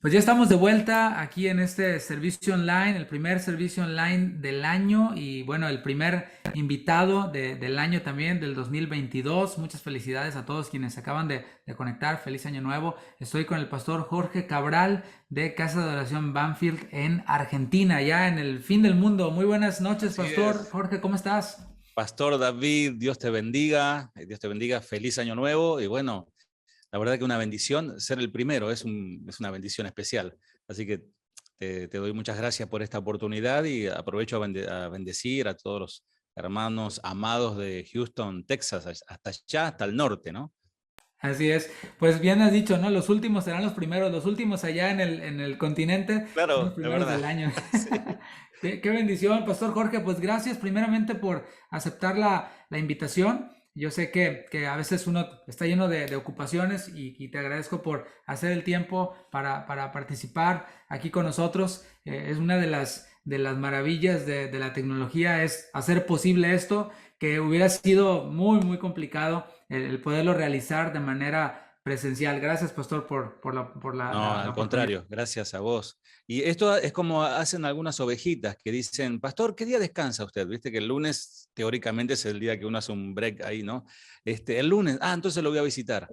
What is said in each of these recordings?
Pues ya estamos de vuelta aquí en este servicio online, el primer servicio online del año y bueno, el primer invitado del año también, del 2022. Muchas felicidades a todos quienes se acaban de conectar. Feliz año nuevo. Estoy con el pastor Jorge Cabral de Casa de Oración Banfield en Argentina, ya en el fin del mundo. Muy buenas noches, Así pastor es. Jorge, ¿cómo estás? Pastor David, Dios te bendiga, feliz año nuevo y bueno, la verdad que una bendición ser el primero, es una bendición especial. Así que te doy muchas gracias por esta oportunidad y aprovecho a bendecir a todos los hermanos amados de Houston, Texas, hasta allá, hasta el norte, ¿no? Así es, pues bien has dicho, ¿no? Los últimos serán los primeros, los últimos allá en el continente son los Claro, es primeros verdad. del año. Sí. Qué bendición, Pastor Jorge, pues gracias primeramente por aceptar la invitación. Yo sé que a veces uno está lleno de ocupaciones y te agradezco por hacer el tiempo para participar aquí con nosotros. Es una de las maravillas de la tecnología, es hacer posible esto, que hubiera sido muy complicado el poderlo realizar de manera presencial. Gracias, Pastor, No, la al oportunidad. contrario, gracias a vos. Y esto es como hacen algunas ovejitas que dicen, pastor, ¿qué día descansa usted? Viste que el lunes teóricamente es el día que uno hace un break ahí, ¿no? El lunes, entonces lo voy a visitar.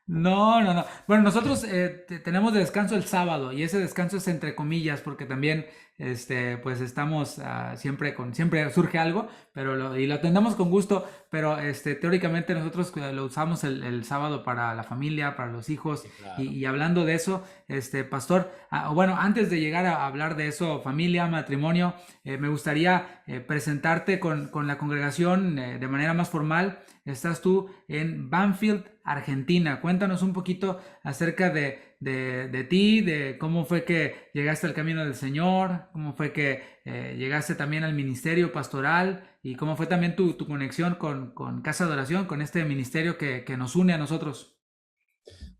No. Bueno, nosotros tenemos de descanso el sábado y ese descanso es entre comillas porque también pues estamos siempre surge algo, pero y lo atendemos con gusto, pero teóricamente nosotros lo usamos el sábado para la familia, para los hijos Sí, claro. y hablando de eso, pastor, bueno, antes de llegar a hablar de eso, familia, matrimonio, me gustaría presentarte con la congregación de manera más formal. Estás tú en Banfield, Argentina. Cuéntanos un poquito acerca de ti, de cómo fue que llegaste al camino del Señor, cómo fue que llegaste también al ministerio pastoral y cómo fue también tu conexión con Casa de Oración, con este ministerio que nos une a nosotros.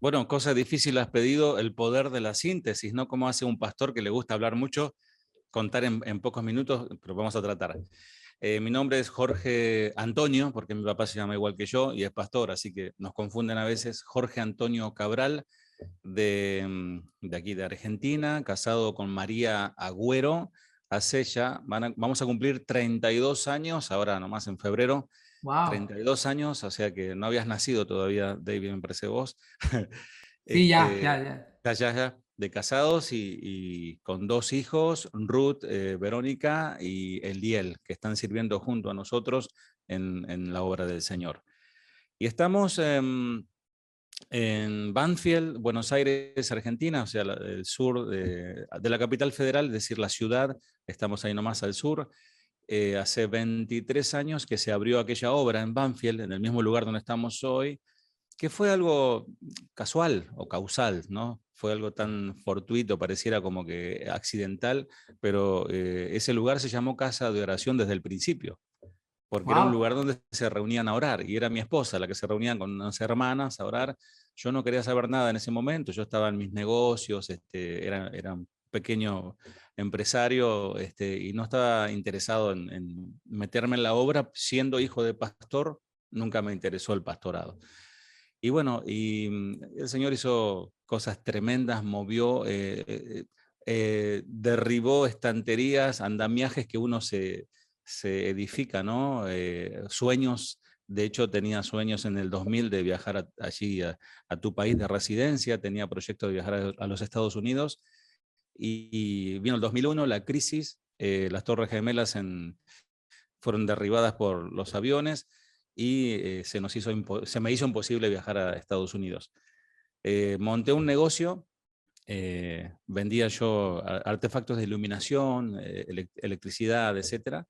Bueno, cosa difícil has pedido, el poder de la síntesis, ¿no? Como hace un pastor que le gusta hablar mucho, contar en pocos minutos, pero vamos a tratar. Mi nombre es Jorge Antonio, porque mi papá se llama igual que yo y es pastor, así que nos confunden a veces. Jorge Antonio Cabral, de aquí de Argentina, casado con María Agüero, hace ya, vamos a cumplir 32 años, ahora nomás en febrero, Wow. 32 años, o sea que no habías nacido todavía, David, me parece vos. Sí, ya. Ya, de casados y con dos hijos, Ruth, Verónica y Eliel, que están sirviendo junto a nosotros en la obra del Señor. Y estamos en Banfield, Buenos Aires, Argentina, o sea, el sur de la capital federal, es decir, la ciudad, estamos ahí nomás al sur. Hace 23 años que se abrió aquella obra en Banfield, en el mismo lugar donde estamos hoy, que fue algo casual o causal, ¿no? Fue algo tan fortuito, pareciera como que accidental, pero ese lugar se llamó Casa de Oración desde el principio, porque era un Wow. lugar donde se reunían a orar y era mi esposa la que se reunía con unas hermanas a orar. Yo no quería saber nada en ese momento, yo estaba en mis negocios, era un pequeño empresario y no estaba interesado en meterme en la obra. Siendo hijo de pastor, nunca me interesó el pastorado. Y bueno, el Señor hizo cosas tremendas, movió, derribó estanterías, andamiajes que uno se edifica, ¿no? Sueños, de hecho tenía sueños en el 2000 de viajar allí a tu país de residencia, tenía proyectos de viajar a los Estados Unidos y vino el 2001, la crisis, las Torres Gemelas fueron derribadas por los aviones y se me hizo imposible viajar a Estados Unidos. Monté un negocio, vendía yo artefactos de iluminación, electricidad, etcétera.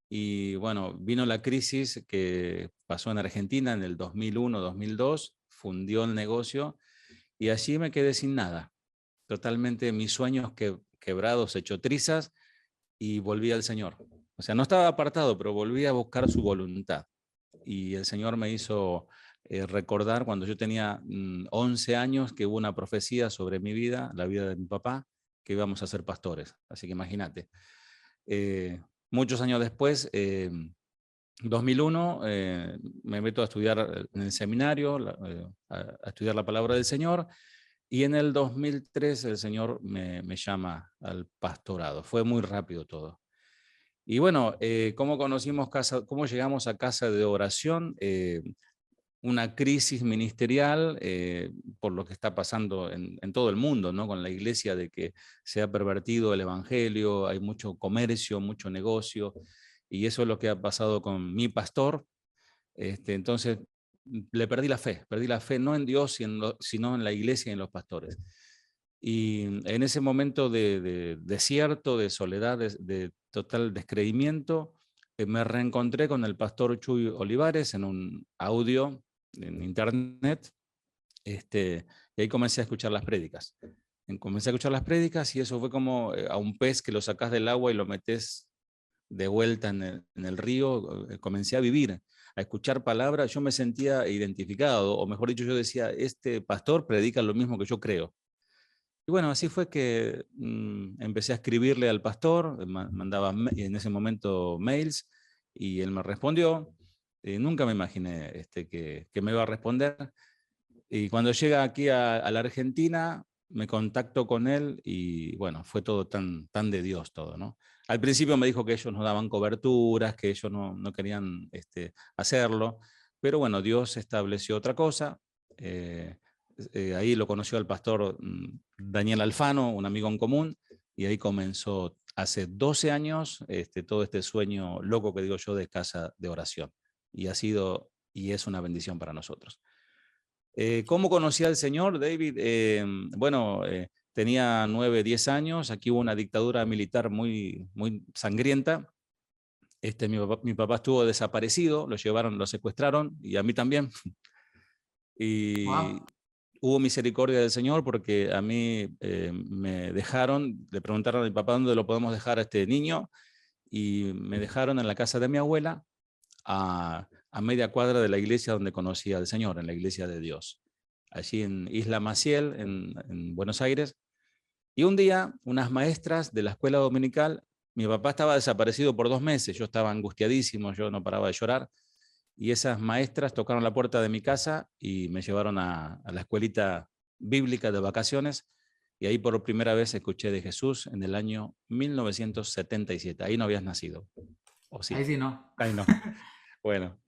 Y bueno, vino la crisis que pasó en Argentina en el 2001, 2002, fundió el negocio y allí me quedé sin nada. Totalmente mis sueños quebrados, hecho trizas, y volví al Señor. O sea, no estaba apartado, pero volví a buscar su voluntad. Y el Señor me hizo recordar cuando yo tenía 11 años que hubo una profecía sobre mi vida, la vida de mi papá, que íbamos a ser pastores. Así que imagínate. Muchos años después, 2001, me meto a estudiar en el seminario, a estudiar la palabra del Señor. Y en el 2003 el Señor me llama al pastorado. Fue muy rápido todo. Y bueno, ¿cómo llegamos a casa de oración? Una crisis ministerial por lo que está pasando en todo el mundo, ¿no? Con la iglesia, de que se ha pervertido el evangelio, hay mucho comercio, mucho negocio, y eso es lo que ha pasado con mi pastor. Entonces, le perdí la fe no en Dios, sino en la iglesia y en los pastores. Y en ese momento de desierto, de soledad, de total descreimiento, me reencontré con el pastor Chuy Olivares en un audio en internet, y ahí comencé a escuchar las prédicas. Comencé a escuchar las prédicas y eso fue como a un pez que lo sacás del agua y lo metes de vuelta en el río. Comencé a vivir, a escuchar palabras. Yo me sentía identificado, o mejor dicho, yo decía, este pastor predica lo mismo que yo creo. Y bueno, así fue que empecé a escribirle al pastor, mandaba en ese momento mails y él me respondió. Nunca me imaginé que me iba a responder. Y cuando llega aquí a la Argentina, me contacto con él y bueno, fue todo tan de Dios todo, ¿no? Al principio me dijo que ellos no daban coberturas, que ellos no querían hacerlo, pero bueno, Dios estableció otra cosa. Ahí lo conoció al pastor Daniel Alfano, un amigo en común, y ahí comenzó hace 12 años todo este sueño loco que digo yo de casa de oración. Y ha sido y es una bendición para nosotros. ¿Cómo conocí al Señor, David? Bueno, tenía 9, 10 años, aquí hubo una dictadura militar muy sangrienta. Mi papá estuvo desaparecido, lo llevaron, lo secuestraron, y a mí también. Y Wow. hubo misericordia del Señor porque a mí me dejaron, le preguntaron a mi papá dónde lo podemos dejar a este niño, y me dejaron en la casa de mi abuela, a media cuadra de la iglesia donde conocí al Señor, en la iglesia de Dios, allí en Isla Maciel, en Buenos Aires. Y un día, unas maestras de la escuela dominical, mi papá estaba desaparecido por 2 meses, yo estaba angustiadísimo, yo no paraba de llorar, y esas maestras tocaron la puerta de mi casa y me llevaron a la escuelita bíblica de vacaciones, y ahí por primera vez escuché de Jesús en el año 1977. Ahí no habías nacido, ¿o Ahí sí? sí no. Ahí no. Bueno,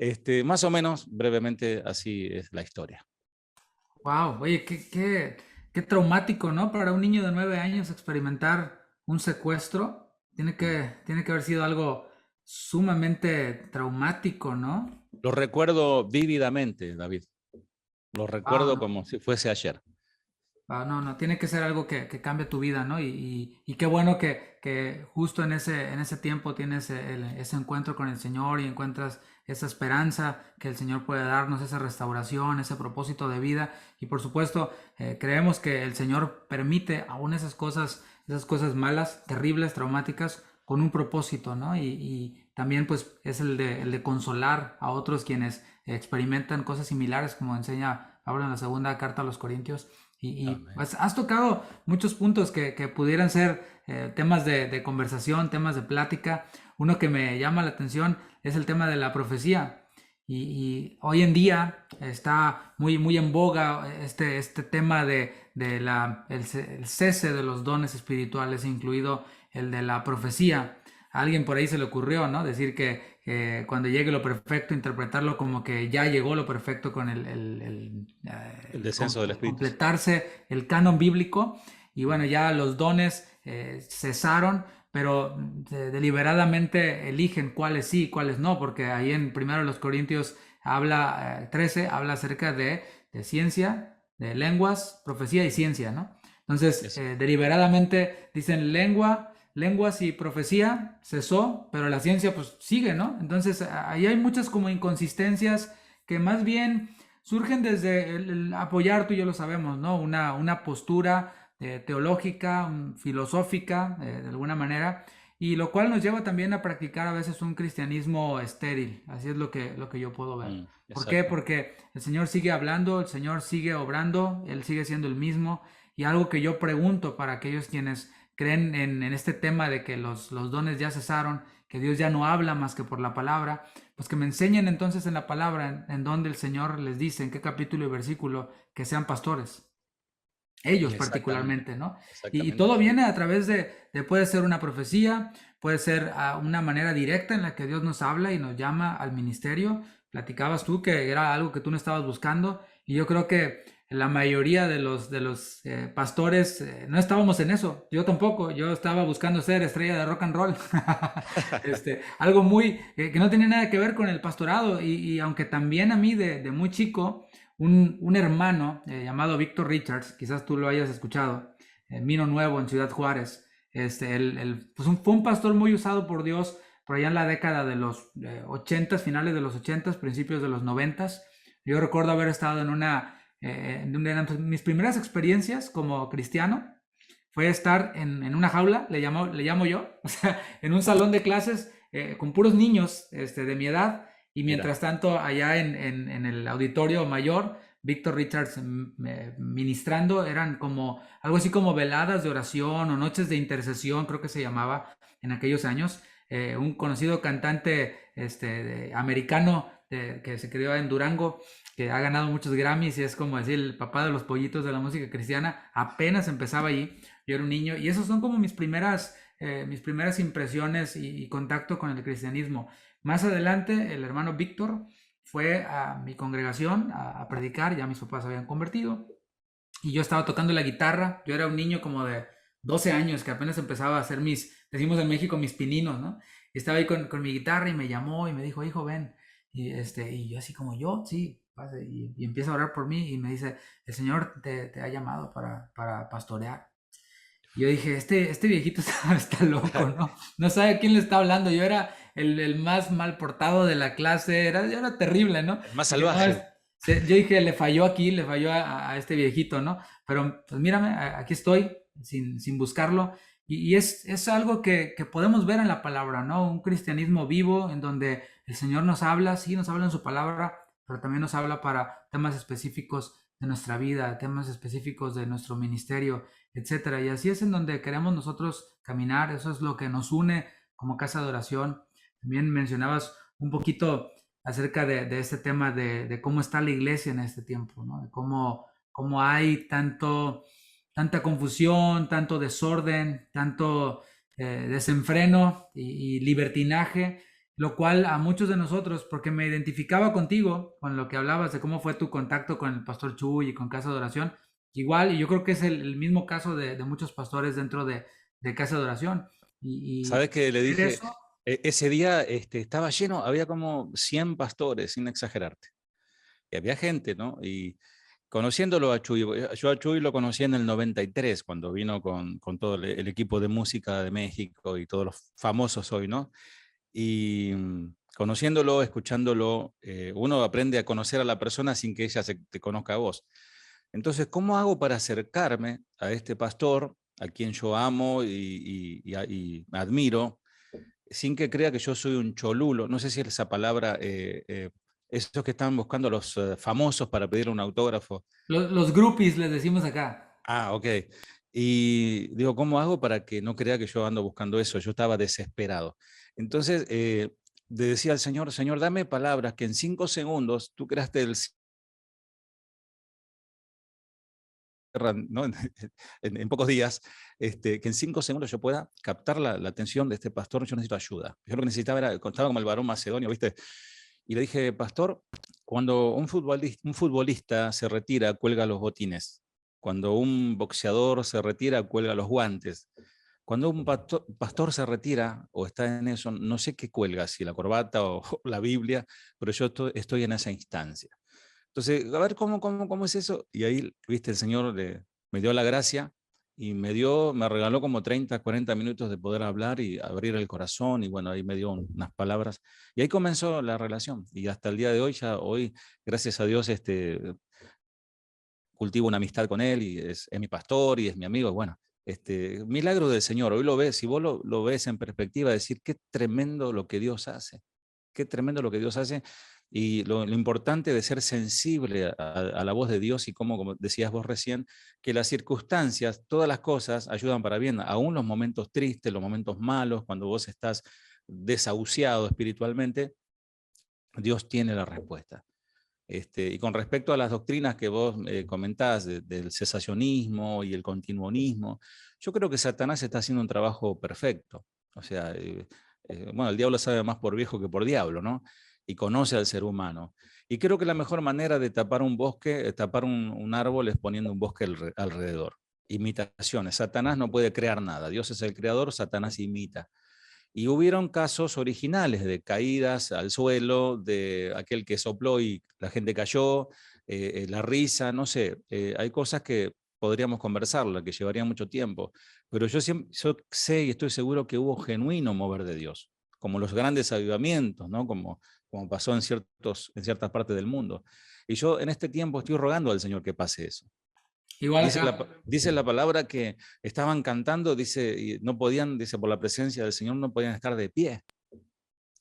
más o menos, brevemente, así es la historia. Wow, oye, qué traumático, ¿no? Para un niño de 9 años experimentar un secuestro tiene que haber sido algo sumamente traumático, ¿no? Lo recuerdo vívidamente, David. Lo Wow, recuerdo no. como si fuese ayer. Ah, no, no, tiene que ser algo que cambie tu vida, ¿no? Y qué bueno que justo en ese tiempo tienes ese encuentro con el Señor y encuentras esa esperanza que el Señor puede darnos, esa restauración, ese propósito de vida. Y por supuesto, creemos que el Señor permite aún esas cosas malas, terribles, traumáticas, con un propósito, ¿no? Y también pues es el de consolar a otros quienes experimentan cosas similares, como enseña Pablo en la segunda carta a los Corintios. Y, Amén. pues, has tocado muchos puntos que pudieran ser temas de conversación, temas de plática. Uno que me llama la atención es el tema de la profecía. Y hoy en día está muy en boga este tema el cese de los dones espirituales, incluido el de la profecía. A alguien por ahí se le ocurrió, ¿no? Decir que cuando llegue lo perfecto, interpretarlo como que ya llegó lo perfecto con El descenso del Espíritu. completarse el canon bíblico. Y bueno, ya los dones cesaron, pero deliberadamente eligen cuáles sí y cuáles no, porque ahí en 1 Corintios 13 habla acerca de ciencia, de lenguas, profecía y ciencia, ¿no? Entonces, Eso. deliberadamente dicen lenguas y profecía cesó, pero la ciencia pues sigue, ¿no? Entonces, ahí hay muchas como inconsistencias que más bien surgen desde el apoyar, tú y yo lo sabemos, ¿no? Una postura teológica, filosófica, de alguna manera, y lo cual nos lleva también a practicar a veces un cristianismo estéril. Así es lo que yo puedo ver. ¿Por qué? Exacto. Porque el Señor sigue hablando, el Señor sigue obrando, Él sigue siendo el mismo, y algo que yo pregunto para aquellos quienes creen en este tema de que los dones ya cesaron, que Dios ya no habla más que por la palabra, pues que me enseñen entonces en la palabra en donde el Señor les dice, en qué capítulo y versículo, que sean pastores. ellos Exactamente, particularmente, ¿no? Y exactamente. todo viene a través puede ser una profecía, puede ser una manera directa en la que Dios nos habla y nos llama al ministerio. Platicabas tú que era algo que tú no estabas buscando y yo creo que la mayoría de los pastores no estábamos en eso. Yo tampoco, yo estaba buscando ser estrella de rock and roll. Algo muy que no tenía nada que ver con el pastorado y aunque también a mí de muy chico un hermano llamado Víctor Richards, quizás tú lo hayas escuchado, Mino Nuevo en Ciudad Juárez. Pues fue un pastor muy usado por Dios por allá en la década de los 80s, finales de los 80s, principios de los 90s. Yo recuerdo haber estado en una de mis primeras experiencias como cristiano. Fue estar en una jaula, le llamo yo, o sea, en un salón de clases con puros niños de mi edad, y Mira, mientras tanto, allá en el auditorio mayor, Víctor Richards ministrando, eran como algo así como veladas de oración o noches de intercesión, creo que se llamaba en aquellos años. Un conocido cantante americano que se crió en Durango, que ha ganado muchos Grammys y es como decir el papá de los pollitos de la música cristiana, apenas empezaba allí. Yo era un niño y esos son como mis primeras impresiones y contacto con el cristianismo. Más adelante, el hermano Víctor fue a mi congregación a predicar, ya mis papás se habían convertido, y yo estaba tocando la guitarra. Yo era un niño como de 12 años que apenas empezaba a hacer decimos en México, mis pininos, ¿no? Y estaba ahí con mi guitarra y me llamó y me dijo, hijo, ven. Y yo así como, yo, sí, pase. Y empieza a orar por mí y me dice, el Señor te ha llamado para pastorear. Y yo dije, este viejito está loco, ¿no? No sabe a quién le está hablando. Yo era el más mal portado de la clase, era terrible, ¿no? el más Dije, no, salvaje. yo dije, le falló aquí, le falló a este viejito, ¿no? Pero pues mírame, aquí estoy, sin buscarlo. Y es algo que podemos ver en la palabra, ¿no? Un cristianismo vivo en donde el Señor nos habla, sí, nos habla en su palabra, pero también nos habla para temas específicos de nuestra vida, temas específicos de nuestro ministerio, etcétera. Y así es en donde queremos nosotros caminar, eso es lo que nos une como casa de oración. También mencionabas un poquito acerca de este tema de cómo está la iglesia en este tiempo, ¿no? De cómo hay tanta confusión, tanto desorden, tanto desenfreno y libertinaje, lo cual a muchos de nosotros, porque me identificaba contigo, con lo que hablabas de cómo fue tu contacto con el pastor Chuy y con Casa de Oración, igual, y yo creo que es el mismo caso de muchos pastores dentro de Casa de Oración. Y ¿Sabes qué le ver dije? eso, Ese día estaba lleno, había como 100 pastores, sin exagerarte. Y había gente, ¿no? Y conociéndolo a Chuy, yo a Chuy lo conocí en el 93, cuando vino con todo el equipo de música de México y todos los famosos hoy, ¿no? Y conociéndolo, escuchándolo, uno aprende a conocer a la persona sin que ella te conozca a vos. Entonces, ¿cómo hago para acercarme a este pastor, a quien yo amo y admiro, sin que crea que yo soy un cholulo? No sé si es esa palabra, esos que están buscando los famosos para pedir un autógrafo. los groupies les decimos acá. Ah, ok. Y digo, ¿cómo hago para que no crea que yo ando buscando eso? Yo estaba desesperado. Entonces, le decía al Señor, Señor, dame palabras que en 5 segundos tú creaste el ¿no? En pocos días, que en 5 segundos yo pueda captar la atención de este pastor. Yo necesito ayuda. Yo lo que necesitaba era, estaba como el varón macedonio, ¿viste? Y le dije, pastor, cuando un futbolista se retira, cuelga los botines. Cuando un boxeador se retira, cuelga los guantes. Cuando un pastor se retira o está en eso, no sé qué cuelga, si la corbata o la Biblia, pero yo estoy en esa instancia. Entonces, a ver cómo es eso. Y ahí, viste, el Señor me dio la gracia y me regaló como 30, 40 minutos de poder hablar y abrir el corazón. Y bueno, ahí me dio unas palabras. Y ahí comenzó la relación. Y hasta el día de hoy, hoy, gracias a Dios, cultivo una amistad con él y es mi pastor y es mi amigo. Bueno, milagro del Señor. Hoy lo ves, si vos lo ves en perspectiva, decir qué tremendo lo que Dios hace. Qué tremendo lo que Dios hace y lo importante de ser sensible a la voz de Dios y como decías vos recién, que las circunstancias, todas las cosas ayudan para bien, aún los momentos tristes, los momentos malos, cuando vos estás desahuciado espiritualmente, Dios tiene la respuesta. Y con respecto a las doctrinas que vos comentás del cesacionismo y el continuonismo, yo creo que Satanás está haciendo un trabajo perfecto. O sea, bueno, el diablo sabe más por viejo que por diablo, ¿no? Y conoce al ser humano. Y creo que la mejor manera de tapar un bosque, tapar un árbol, es poniendo un bosque alrededor. Imitaciones. Satanás no puede crear nada. Dios es el creador, Satanás imita. Y hubieron casos originales de caídas al suelo, de aquel que sopló y la gente cayó, la risa, no sé, hay cosas que podríamos conversarla, que llevarían mucho tiempo, pero yo sé y estoy seguro que hubo genuino mover de Dios, como los grandes avivamientos, ¿no? Como pasó en ciertas partes del mundo. Y yo en este tiempo estoy rogando al Señor que pase eso. Igual acá. Dice la palabra que estaban cantando, dice, y no podían, dice, por la presencia del Señor no podían estar de pie.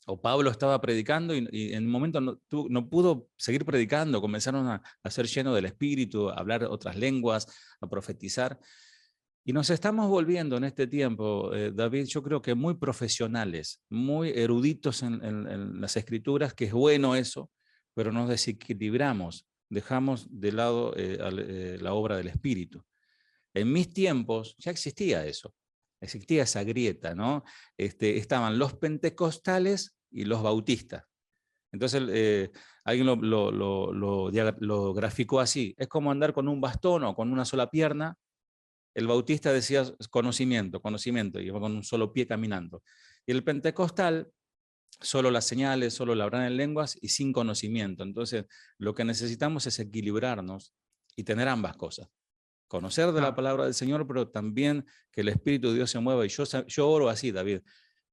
O Pablo estaba predicando y en un momento no pudo seguir predicando, comenzaron a ser llenos del Espíritu, a hablar otras lenguas, a profetizar. Y nos estamos volviendo en este tiempo, David, yo creo que muy profesionales, muy eruditos en las escrituras, que es bueno eso, pero nos desequilibramos, dejamos de lado la obra del Espíritu. En mis tiempos ya existía eso, existía esa grieta, ¿no? Estaban los pentecostales y los bautistas. Entonces alguien lo graficó así, es como andar con un bastón o con una sola pierna. El bautista decía conocimiento, conocimiento, y iba con un solo pie caminando. Y el pentecostal, solo las señales, solo la hablar en lenguas y sin conocimiento. Entonces, lo que necesitamos es equilibrarnos y tener ambas cosas. Conocer de la Claro. palabra del Señor, pero también que el Espíritu de Dios se mueva. Y yo oro así, David,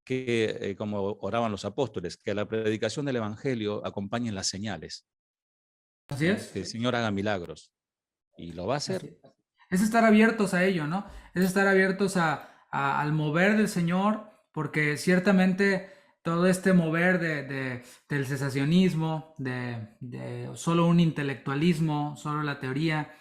que como oraban los apóstoles, que a la predicación del Evangelio acompañen las señales, Así ¿no? es. Que el Señor haga milagros. Y lo va a hacer. Así es estar abiertos a ello, ¿no? Es estar abiertos al mover del Señor, porque ciertamente todo este mover del cesacionismo, de solo un intelectualismo, solo la teoría,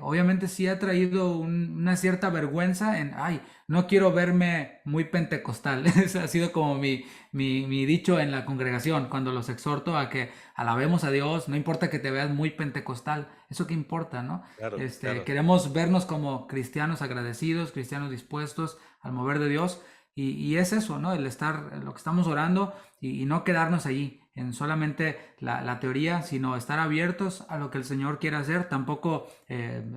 obviamente sí ha traído una cierta vergüenza en, ay, no quiero verme muy pentecostal. Ese ha sido como mi dicho en la congregación, cuando los exhorto a que alabemos a Dios, no importa que te veas muy pentecostal, eso qué importa, ¿no? Claro, claro. Queremos vernos como cristianos agradecidos, cristianos dispuestos al mover de Dios. Y es eso, ¿no? El estar, lo que estamos orando y no quedarnos allí en solamente la teoría, sino estar abiertos a lo que el Señor quiere hacer, tampoco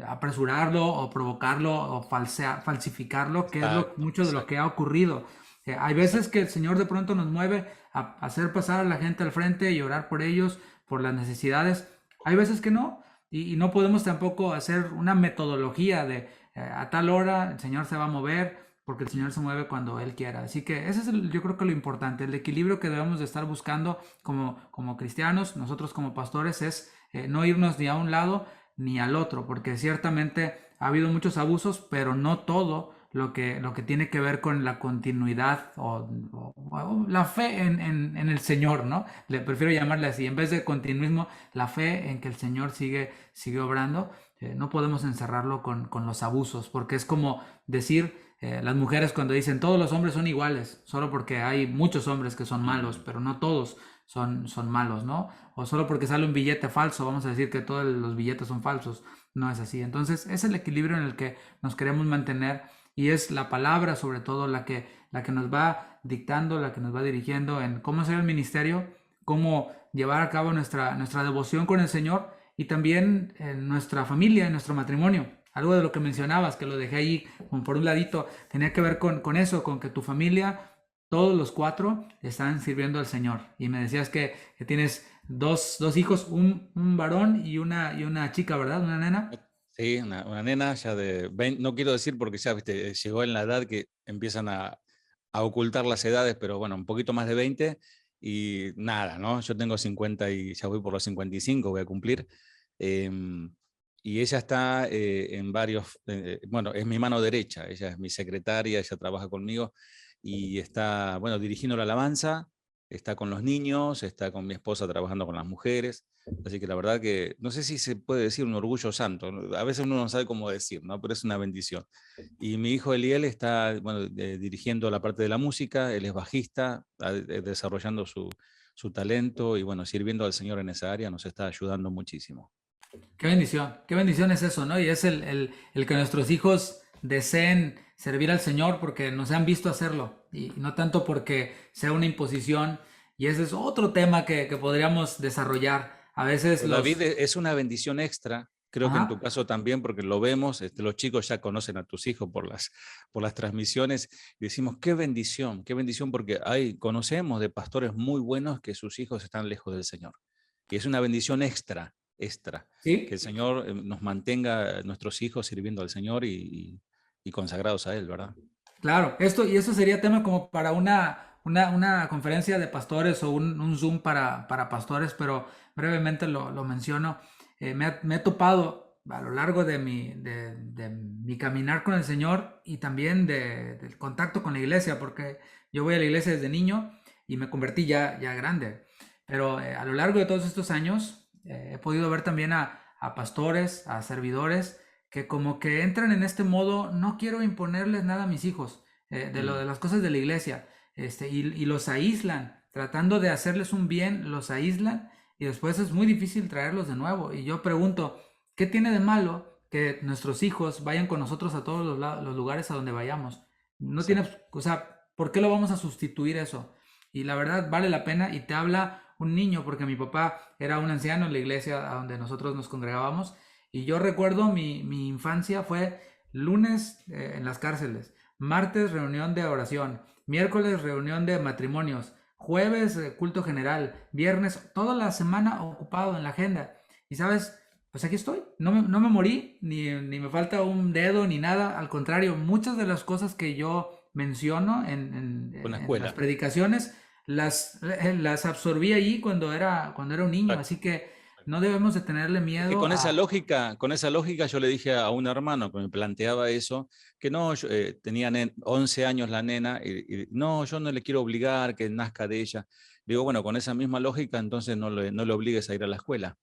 apresurarlo o provocarlo o falsificarlo, que es Exacto, mucho de lo que exacto, ha ocurrido. Hay veces exacto. que el Señor de pronto nos mueve a hacer pasar a la gente al frente y orar por ellos, por las necesidades. Hay veces que no, y no podemos tampoco hacer una metodología de a tal hora el Señor se va a mover, porque el Señor se mueve cuando Él quiera. Así que ese es yo creo que lo importante, el equilibrio que debemos de estar buscando como cristianos, nosotros como pastores, es no irnos ni a un lado ni al otro, porque ciertamente ha habido muchos abusos, pero no todo lo que tiene que ver con la continuidad o la fe en el Señor, ¿no? Le prefiero llamarle así, en vez de continuismo, la fe en que el Señor sigue obrando. No podemos encerrarlo con los abusos, porque es como decir las mujeres cuando dicen todos los hombres son iguales, solo porque hay muchos hombres que son malos, pero no todos son malos, ¿no? O solo porque sale un billete falso, vamos a decir que todos los billetes son falsos. No es así. Entonces, es el equilibrio en el que nos queremos mantener y es la palabra sobre todo la que nos va dictando, la que nos va dirigiendo en cómo hacer el ministerio, cómo llevar a cabo nuestra devoción con el Señor y también en nuestra familia, en nuestro matrimonio. Algo de lo que mencionabas, que lo dejé ahí como por un ladito, tenía que ver con eso, con que tu familia, todos los cuatro, están sirviendo al Señor. Y me decías que tienes dos hijos, un varón y una chica, ¿verdad? Una nena. Sí, una nena ya de 20, no quiero decir porque ya viste, llegó en la edad que empiezan a ocultar las edades, pero bueno, un poquito más de 20 y nada, ¿no? Yo tengo 50 y ya voy por los 55, voy a cumplir. em, y ella está en varios, bueno, es mi mano derecha, ella es mi secretaria, ella trabaja conmigo y está, bueno, dirigiendo la alabanza, está con los niños, está con mi esposa trabajando con las mujeres. Así que la verdad que no sé si se puede decir un orgullo santo, ¿no? A veces uno no sabe cómo decir, ¿no? Pero es una bendición. Y mi hijo Eliel está, bueno, dirigiendo la parte de la música, él es bajista, desarrollando su talento y bueno, sirviendo al Señor en esa área nos está ayudando muchísimo. Qué bendición es eso, ¿no? Y es el que nuestros hijos deseen servir al Señor porque nos han visto hacerlo y no tanto porque sea una imposición. Y ese es otro tema que podríamos desarrollar. A veces Pero David, los... es una bendición extra. Creo que en tu Ajá, caso también, porque lo vemos, los chicos ya conocen a tus hijos por las transmisiones y decimos, qué bendición, porque conocemos de pastores muy buenos que sus hijos están lejos del Señor. Y es una bendición extra, extra, que el sí, Señor nos mantenga nuestros hijos sirviendo al Señor y consagrados a Él, ¿verdad? claro. Y esto sería tema como para una conferencia de pastores o un Zoom para pastores, pero brevemente lo menciono. Me he topado a lo largo de mi caminar con el Señor y también del contacto con la iglesia, porque yo voy a la iglesia desde niño y me convertí ya grande. Pero a lo largo de todos estos años he podido ver también a pastores, a servidores, que como que entran en este modo, no quiero imponerles nada a mis hijos de Mm. las cosas de la iglesia, y los aíslan, tratando de hacerles un bien, los aíslan y después es muy difícil traerlos de nuevo. Y yo pregunto, ¿qué tiene de malo que nuestros hijos vayan con nosotros a todos los lugares a donde vayamos? No tiene, Exacto. o sea, ¿por qué lo vamos a sustituir eso? Y la verdad vale la pena y te habla un niño, porque mi papá era un anciano en la iglesia a donde nosotros nos congregábamos y yo recuerdo mi infancia fue lunes en las cárceles, martes reunión de oración, miércoles reunión de matrimonios, jueves culto general, viernes, toda la semana ocupado en la agenda. Y sabes, pues aquí estoy, no me morí, ni me falta un dedo, ni nada, al contrario, muchas de las cosas que yo menciono Una en las escuela. predicaciones las absorbí allí cuando era un niño, Exacto. así que no debemos de tenerle Es que miedo a... con esa lógica yo le dije a un hermano que me planteaba eso, que no, tenía 11 años la nena, y no, yo no le quiero obligar que nazca de ella. Digo, bueno, con esa misma lógica, entonces no le obligues a ir a la escuela.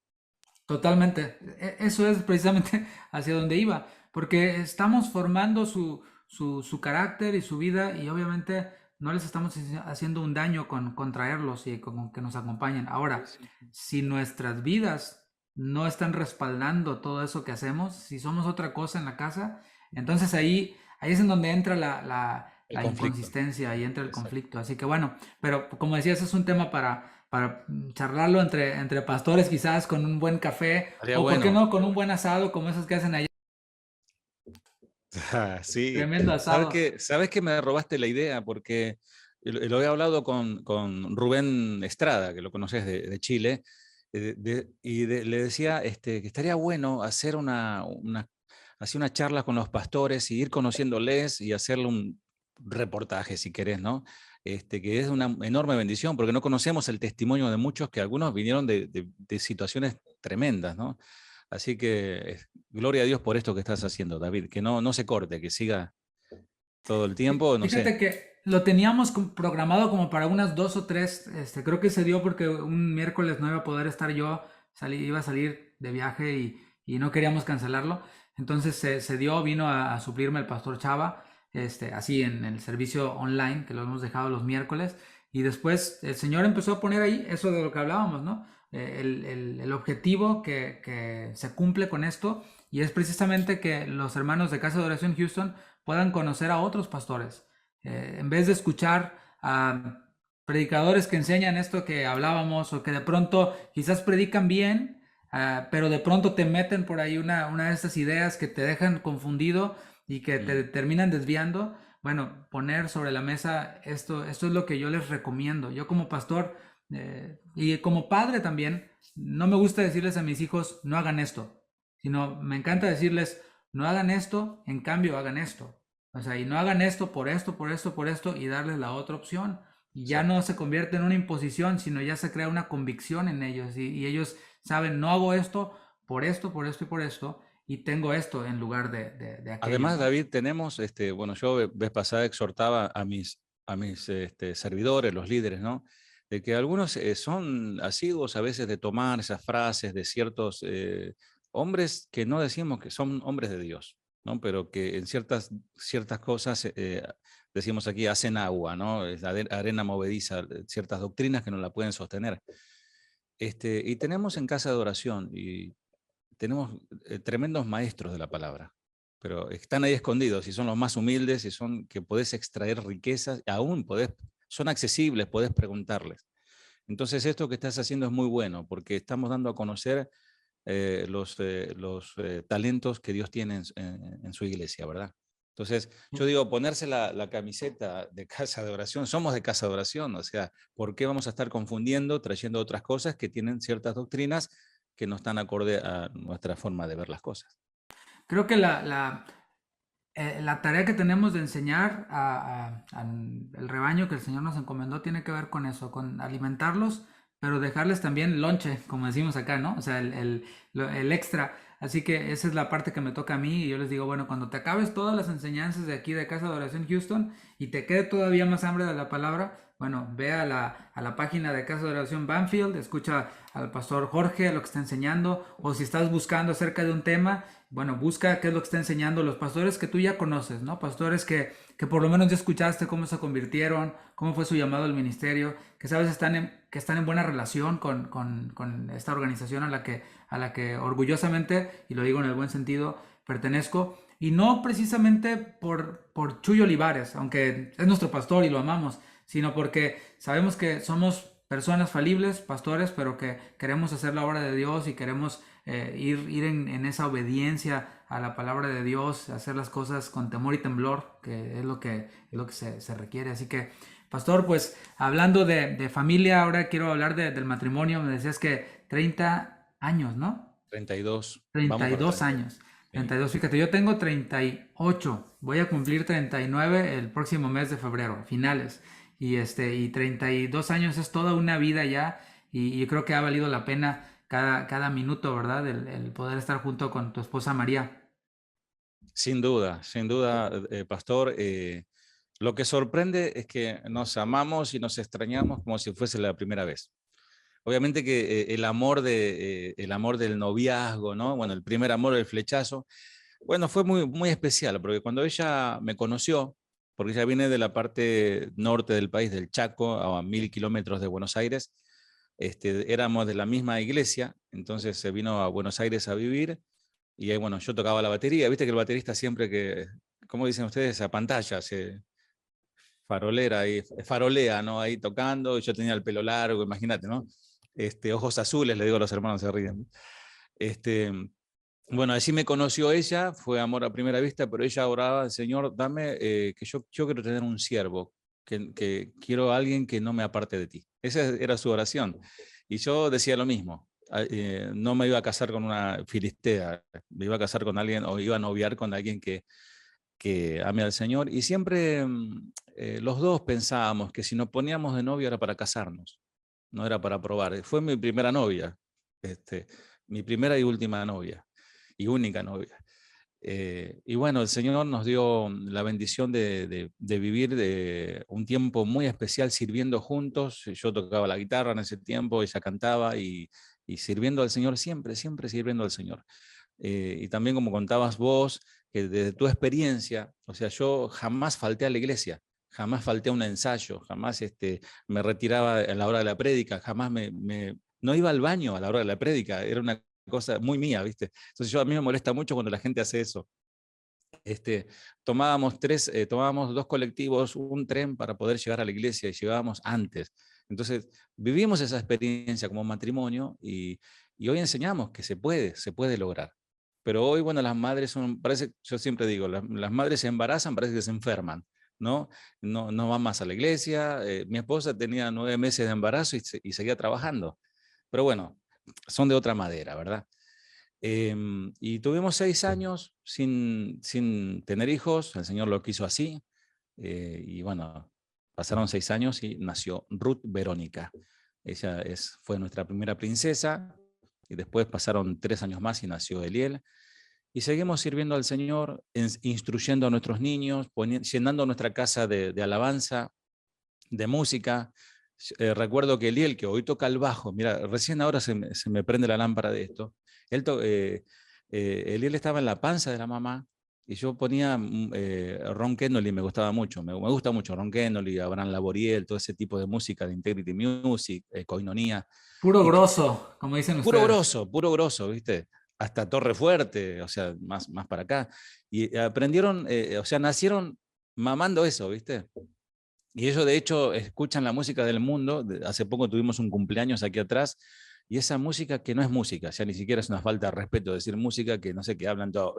Totalmente. Eso es precisamente hacia donde iba, porque estamos formando su carácter y su vida y obviamente no les estamos haciendo un daño con traerlos y con que nos acompañen. Sí, Ahora, sí. si nuestras vidas no están respaldando todo eso que hacemos, si somos otra cosa en la casa, entonces ahí es en donde entra El la conflicto. inconsistencia y entra el Exacto. conflicto. Así que bueno, pero como decías, es un tema para charlarlo entre pastores quizás con un buen café Estaría o, ¿por qué bueno, no?, estaría con un bueno. buen asado como esos que hacen allá. Sí, Tremendo asado. sabes que me robaste la idea? Porque lo he hablado con Rubén Estrada, que lo conoces de Chile, le decía que estaría bueno hacer así una charla con los pastores y ir conociéndoles y hacerle un reportaje, si querés, ¿no? Que es una enorme bendición, porque no conocemos el testimonio de muchos que algunos vinieron de situaciones tremendas, ¿no? Así que gloria a Dios por esto que estás haciendo, David, que no se corte, que siga todo el tiempo, no sé. Fíjate que lo teníamos programado como para unas dos o tres, creo que se dio porque un miércoles no iba a poder estar yo, iba a salir de viaje y no queríamos cancelarlo, entonces se dio, vino a suplirme el pastor Chava, así en el servicio online que lo hemos dejado los miércoles y después el Señor empezó a poner ahí eso de lo que hablábamos, ¿no? El objetivo que se cumple con esto y es precisamente que los hermanos de Casa de Oración Houston puedan conocer a otros pastores. En vez de escuchar a predicadores que enseñan esto que hablábamos o que de pronto quizás predican bien, pero de pronto te meten por ahí una de estas ideas que te dejan confundido y que te Mm. terminan desviando. Bueno, poner sobre la mesa esto es lo que yo les recomiendo. Yo como pastor y como padre también, no me gusta decirles a mis hijos, no hagan esto, sino me encanta decirles, no hagan esto, en cambio hagan esto. O sea, y no hagan esto por esto, por esto, por esto, y darles la otra opción. Y ya no Exacto. se convierte en una imposición, sino ya se crea una convicción en ellos. Y ellos saben, no hago esto por esto, por esto y por esto, y tengo esto en lugar de aquello, Además, ¿no? David, tenemos, bueno, yo vez pasada exhortaba a mis servidores, los líderes, ¿no? De que algunos son asiduos a veces de tomar esas frases de ciertos hombres que no decimos que son hombres de Dios, ¿no? Pero que en ciertas cosas decimos aquí, hacen agua, ¿no? Es arena movediza, ciertas doctrinas que no la pueden sostener. Y tenemos en casa de oración, y tenemos tremendos maestros de la palabra, pero están ahí escondidos y son los más humildes y son que podés extraer riquezas, aún son accesibles, podés preguntarles. Entonces esto que estás haciendo es muy bueno porque estamos dando a conocer los talentos que Dios tiene en su iglesia, ¿verdad? Entonces, yo digo, ponerse la camiseta de casa de oración, somos de casa de oración, o sea, ¿por qué vamos a estar confundiendo, trayendo otras cosas que tienen ciertas doctrinas que no están acorde a nuestra forma de ver las cosas? Creo que la tarea que tenemos de enseñar al rebaño que el Señor nos encomendó tiene que ver con eso, con alimentarlos, pero dejarles también lonche, como decimos acá, ¿no? O sea, el extra. Así que esa es la parte que me toca a mí y yo les digo, bueno, cuando te acabes todas las enseñanzas de aquí de Casa de Oración Houston y te quede todavía más hambre de la palabra, bueno, ve a la página de Casa de Oración Banfield, escucha al pastor Jorge lo que está enseñando, o si estás buscando acerca de un tema, bueno, busca qué es lo que está enseñando los pastores que tú ya conoces, ¿no? Pastores que por lo menos ya escuchaste cómo se convirtieron, cómo fue su llamado al ministerio, que sabes que están en buena relación con esta organización a la que orgullosamente, y lo digo en el buen sentido, pertenezco. Y no precisamente por Chuy Olivares, aunque es nuestro pastor y lo amamos, sino porque sabemos que somos personas falibles, pastores, pero que queremos hacer la obra de Dios y queremos ir en esa obediencia a la palabra de Dios, hacer las cosas con temor y temblor, que es lo que se requiere. Así que, pastor, pues hablando de familia, ahora quiero hablar del matrimonio. Me decías que 30 años, ¿no? 32, vamos treinta y para dos 32. años. Sí. 32, fíjate, yo tengo 38. Voy a cumplir 39 el próximo mes de febrero, finales. Y 32 años es toda una vida ya. Y creo que ha valido la pena cada minuto, ¿verdad? El poder estar junto con tu esposa María. Sin duda, pastor. Lo que sorprende es que nos amamos y nos extrañamos como si fuese la primera vez. Obviamente que el amor del noviazgo, ¿no? Bueno, el primer amor, el flechazo, bueno, fue muy, muy especial, porque cuando ella me conoció, porque ella viene de la parte norte del país, del Chaco, a 1000 kilómetros de Buenos Aires, éramos de la misma iglesia, entonces se vino a Buenos Aires a vivir, y ahí, bueno, yo tocaba la batería, viste que el baterista siempre que, ¿cómo dicen ustedes? A pantalla, se farolera ahí, farolea, ¿no? Ahí tocando, yo tenía el pelo largo, imagínate, ¿no? Ojos azules, le digo a los hermanos, se ríen. Este, bueno, así me conoció ella, fue amor a primera vista, pero ella oraba, Señor, dame, que yo quiero tener un siervo, que quiero a alguien que no me aparte de ti. Esa era su oración. Y yo decía lo mismo, no me iba a casar con una filistea, me iba a casar con alguien o iba a noviar con alguien que ame al Señor. Y siempre los dos pensábamos que si nos poníamos de novio era para casarnos, no era para probar. Fue mi primera novia, mi primera y última novia, y única novia. Y bueno, el Señor nos dio la bendición de vivir de un tiempo muy especial sirviendo juntos. Yo tocaba la guitarra en ese tiempo, ella cantaba y sirviendo al Señor, siempre, siempre sirviendo al Señor. Y también como contabas vos, que desde tu experiencia, o sea, yo jamás falté a la iglesia, jamás falté a un ensayo, jamás me retiraba a la hora de la prédica, jamás no iba al baño a la hora de la prédica, era una cosa muy mía, ¿viste? Entonces a mí me molesta mucho cuando la gente hace eso. Tomábamos dos colectivos, un tren para poder llegar a la iglesia y llegábamos antes. Entonces vivimos esa experiencia como matrimonio y hoy enseñamos que se puede lograr. Pero hoy, bueno, las madres yo siempre digo, las madres se embarazan, parece que se enferman, ¿no? No van más a la iglesia. Mi esposa tenía 9 meses de embarazo y seguía trabajando. Pero bueno, son de otra madera, ¿verdad? Y tuvimos 6 años sin tener hijos, el Señor lo quiso así, y bueno, pasaron 6 años y nació Ruth Verónica. Ella fue nuestra primera princesa, y después pasaron 3 años más y nació Eliel. Y seguimos sirviendo al Señor, instruyendo a nuestros niños, llenando nuestra casa de alabanza, de música. Recuerdo que Eliel, que hoy toca el bajo, mira, recién ahora se me prende la lámpara de esto. Eliel estaba en la panza de la mamá y yo ponía Ron Kenoly, me gustaba mucho, me gusta mucho Ron Kenoly, Abraham Laboriel, todo ese tipo de música de Integrity Music, Koinonia, Puro y grosso, como dicen ustedes. puro grosso, ¿viste? Hasta Torre Fuerte, o sea, más para acá. Y aprendieron, o sea, nacieron mamando eso, ¿viste? Y ellos de hecho escuchan la música del mundo. Hace poco tuvimos un cumpleaños aquí atrás y esa música que no es música, o sea, ni siquiera es una falta de respeto decir música que no sé, que hablan todo,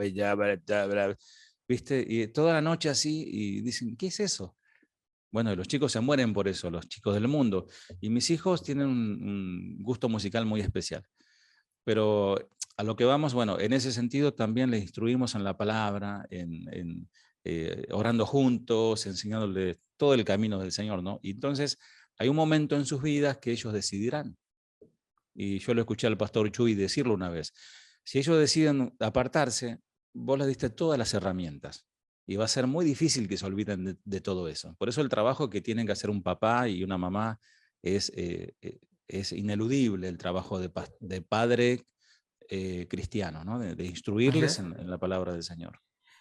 ¿viste? Y toda la noche así y dicen, ¿qué es eso? Bueno, los chicos se mueren por eso, los chicos del mundo. Y mis hijos tienen un gusto musical muy especial. Pero a lo que vamos, bueno, en ese sentido también les instruimos en la palabra, orando juntos, enseñándoles todo el camino del Señor, ¿no? Y entonces hay un momento en sus vidas que ellos decidirán. Y yo lo escuché al pastor Chuy decirlo una vez. Si ellos deciden apartarse, vos les diste todas las herramientas. Y va a ser muy difícil que se olviden de todo eso. Por eso el trabajo que tienen que hacer un papá y una mamá es ineludible, el trabajo de padre cristiano, ¿no? De Así instruirles es. en la palabra del Señor.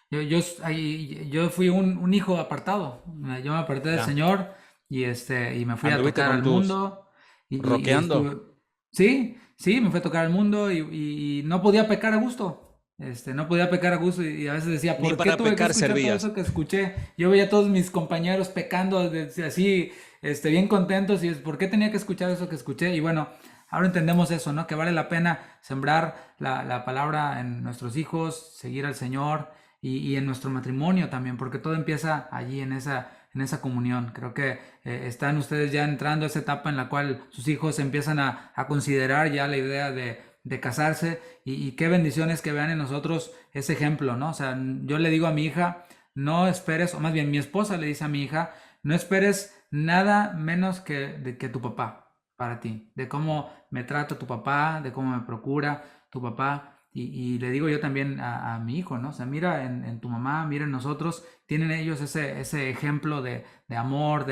Yo fui un hijo apartado. Yo me aparté del Ya. Señor y me fui a ¿Anduviste tocar con al tus mundo y rockeando? estuve. Sí, sí, me fui a tocar al mundo y no podía pecar a gusto. No podía pecar a gusto y a veces decía, Ni ¿por qué para tuve que pecar escuchar todo servías. eso que escuché? Yo veía a todos mis compañeros pecando así, bien contentos y es, ¿por qué tenía que escuchar eso que escuché? Y bueno, ahora entendemos eso, ¿no? Que vale la pena sembrar la palabra en nuestros hijos, seguir al Señor y en nuestro matrimonio también, porque todo empieza allí en esa comunión. Creo que están ustedes ya entrando a esa etapa en la cual sus hijos empiezan a considerar ya la idea de casarse y qué bendiciones que vean en nosotros ese ejemplo, ¿no? O sea, yo le digo a mi hija, no esperes, o más bien mi esposa le dice a mi hija, no esperes nada menos que tu papá para ti, de cómo me trata tu papá, de cómo me procura tu papá. Y le digo yo también a mi hijo, ¿no? O sea, mira en tu mamá, mira en nosotros, tienen ellos ese ejemplo de amor,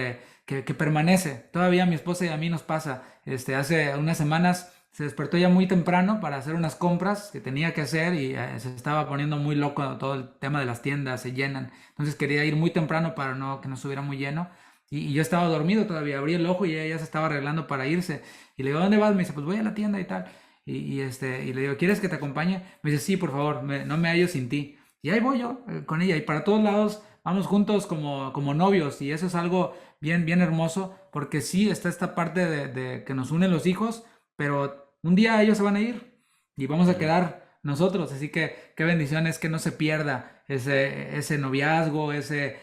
que permanece. Todavía a mi esposa y a mí nos pasa. Hace unas semanas se despertó ya muy temprano para hacer unas compras que tenía que hacer y se estaba poniendo muy loco todo el tema de las tiendas, se llenan. Entonces quería ir muy temprano para que no estuviera muy lleno. Y yo estaba dormido todavía, abrí el ojo y ella ya se estaba arreglando para irse. Y le digo, ¿dónde vas? Me dice, pues voy a la tienda y tal. Y le digo, ¿quieres que te acompañe? Me dice, sí, por favor, no me hallo sin ti. Y ahí voy yo con ella. Y para todos lados vamos juntos como novios. Y eso es algo bien hermoso. Porque sí está esta parte de que nos unen los hijos. Pero un día ellos se van a ir. Y vamos a Mm. quedar nosotros. Así que qué bendición es que no se pierda ese noviazgo, ese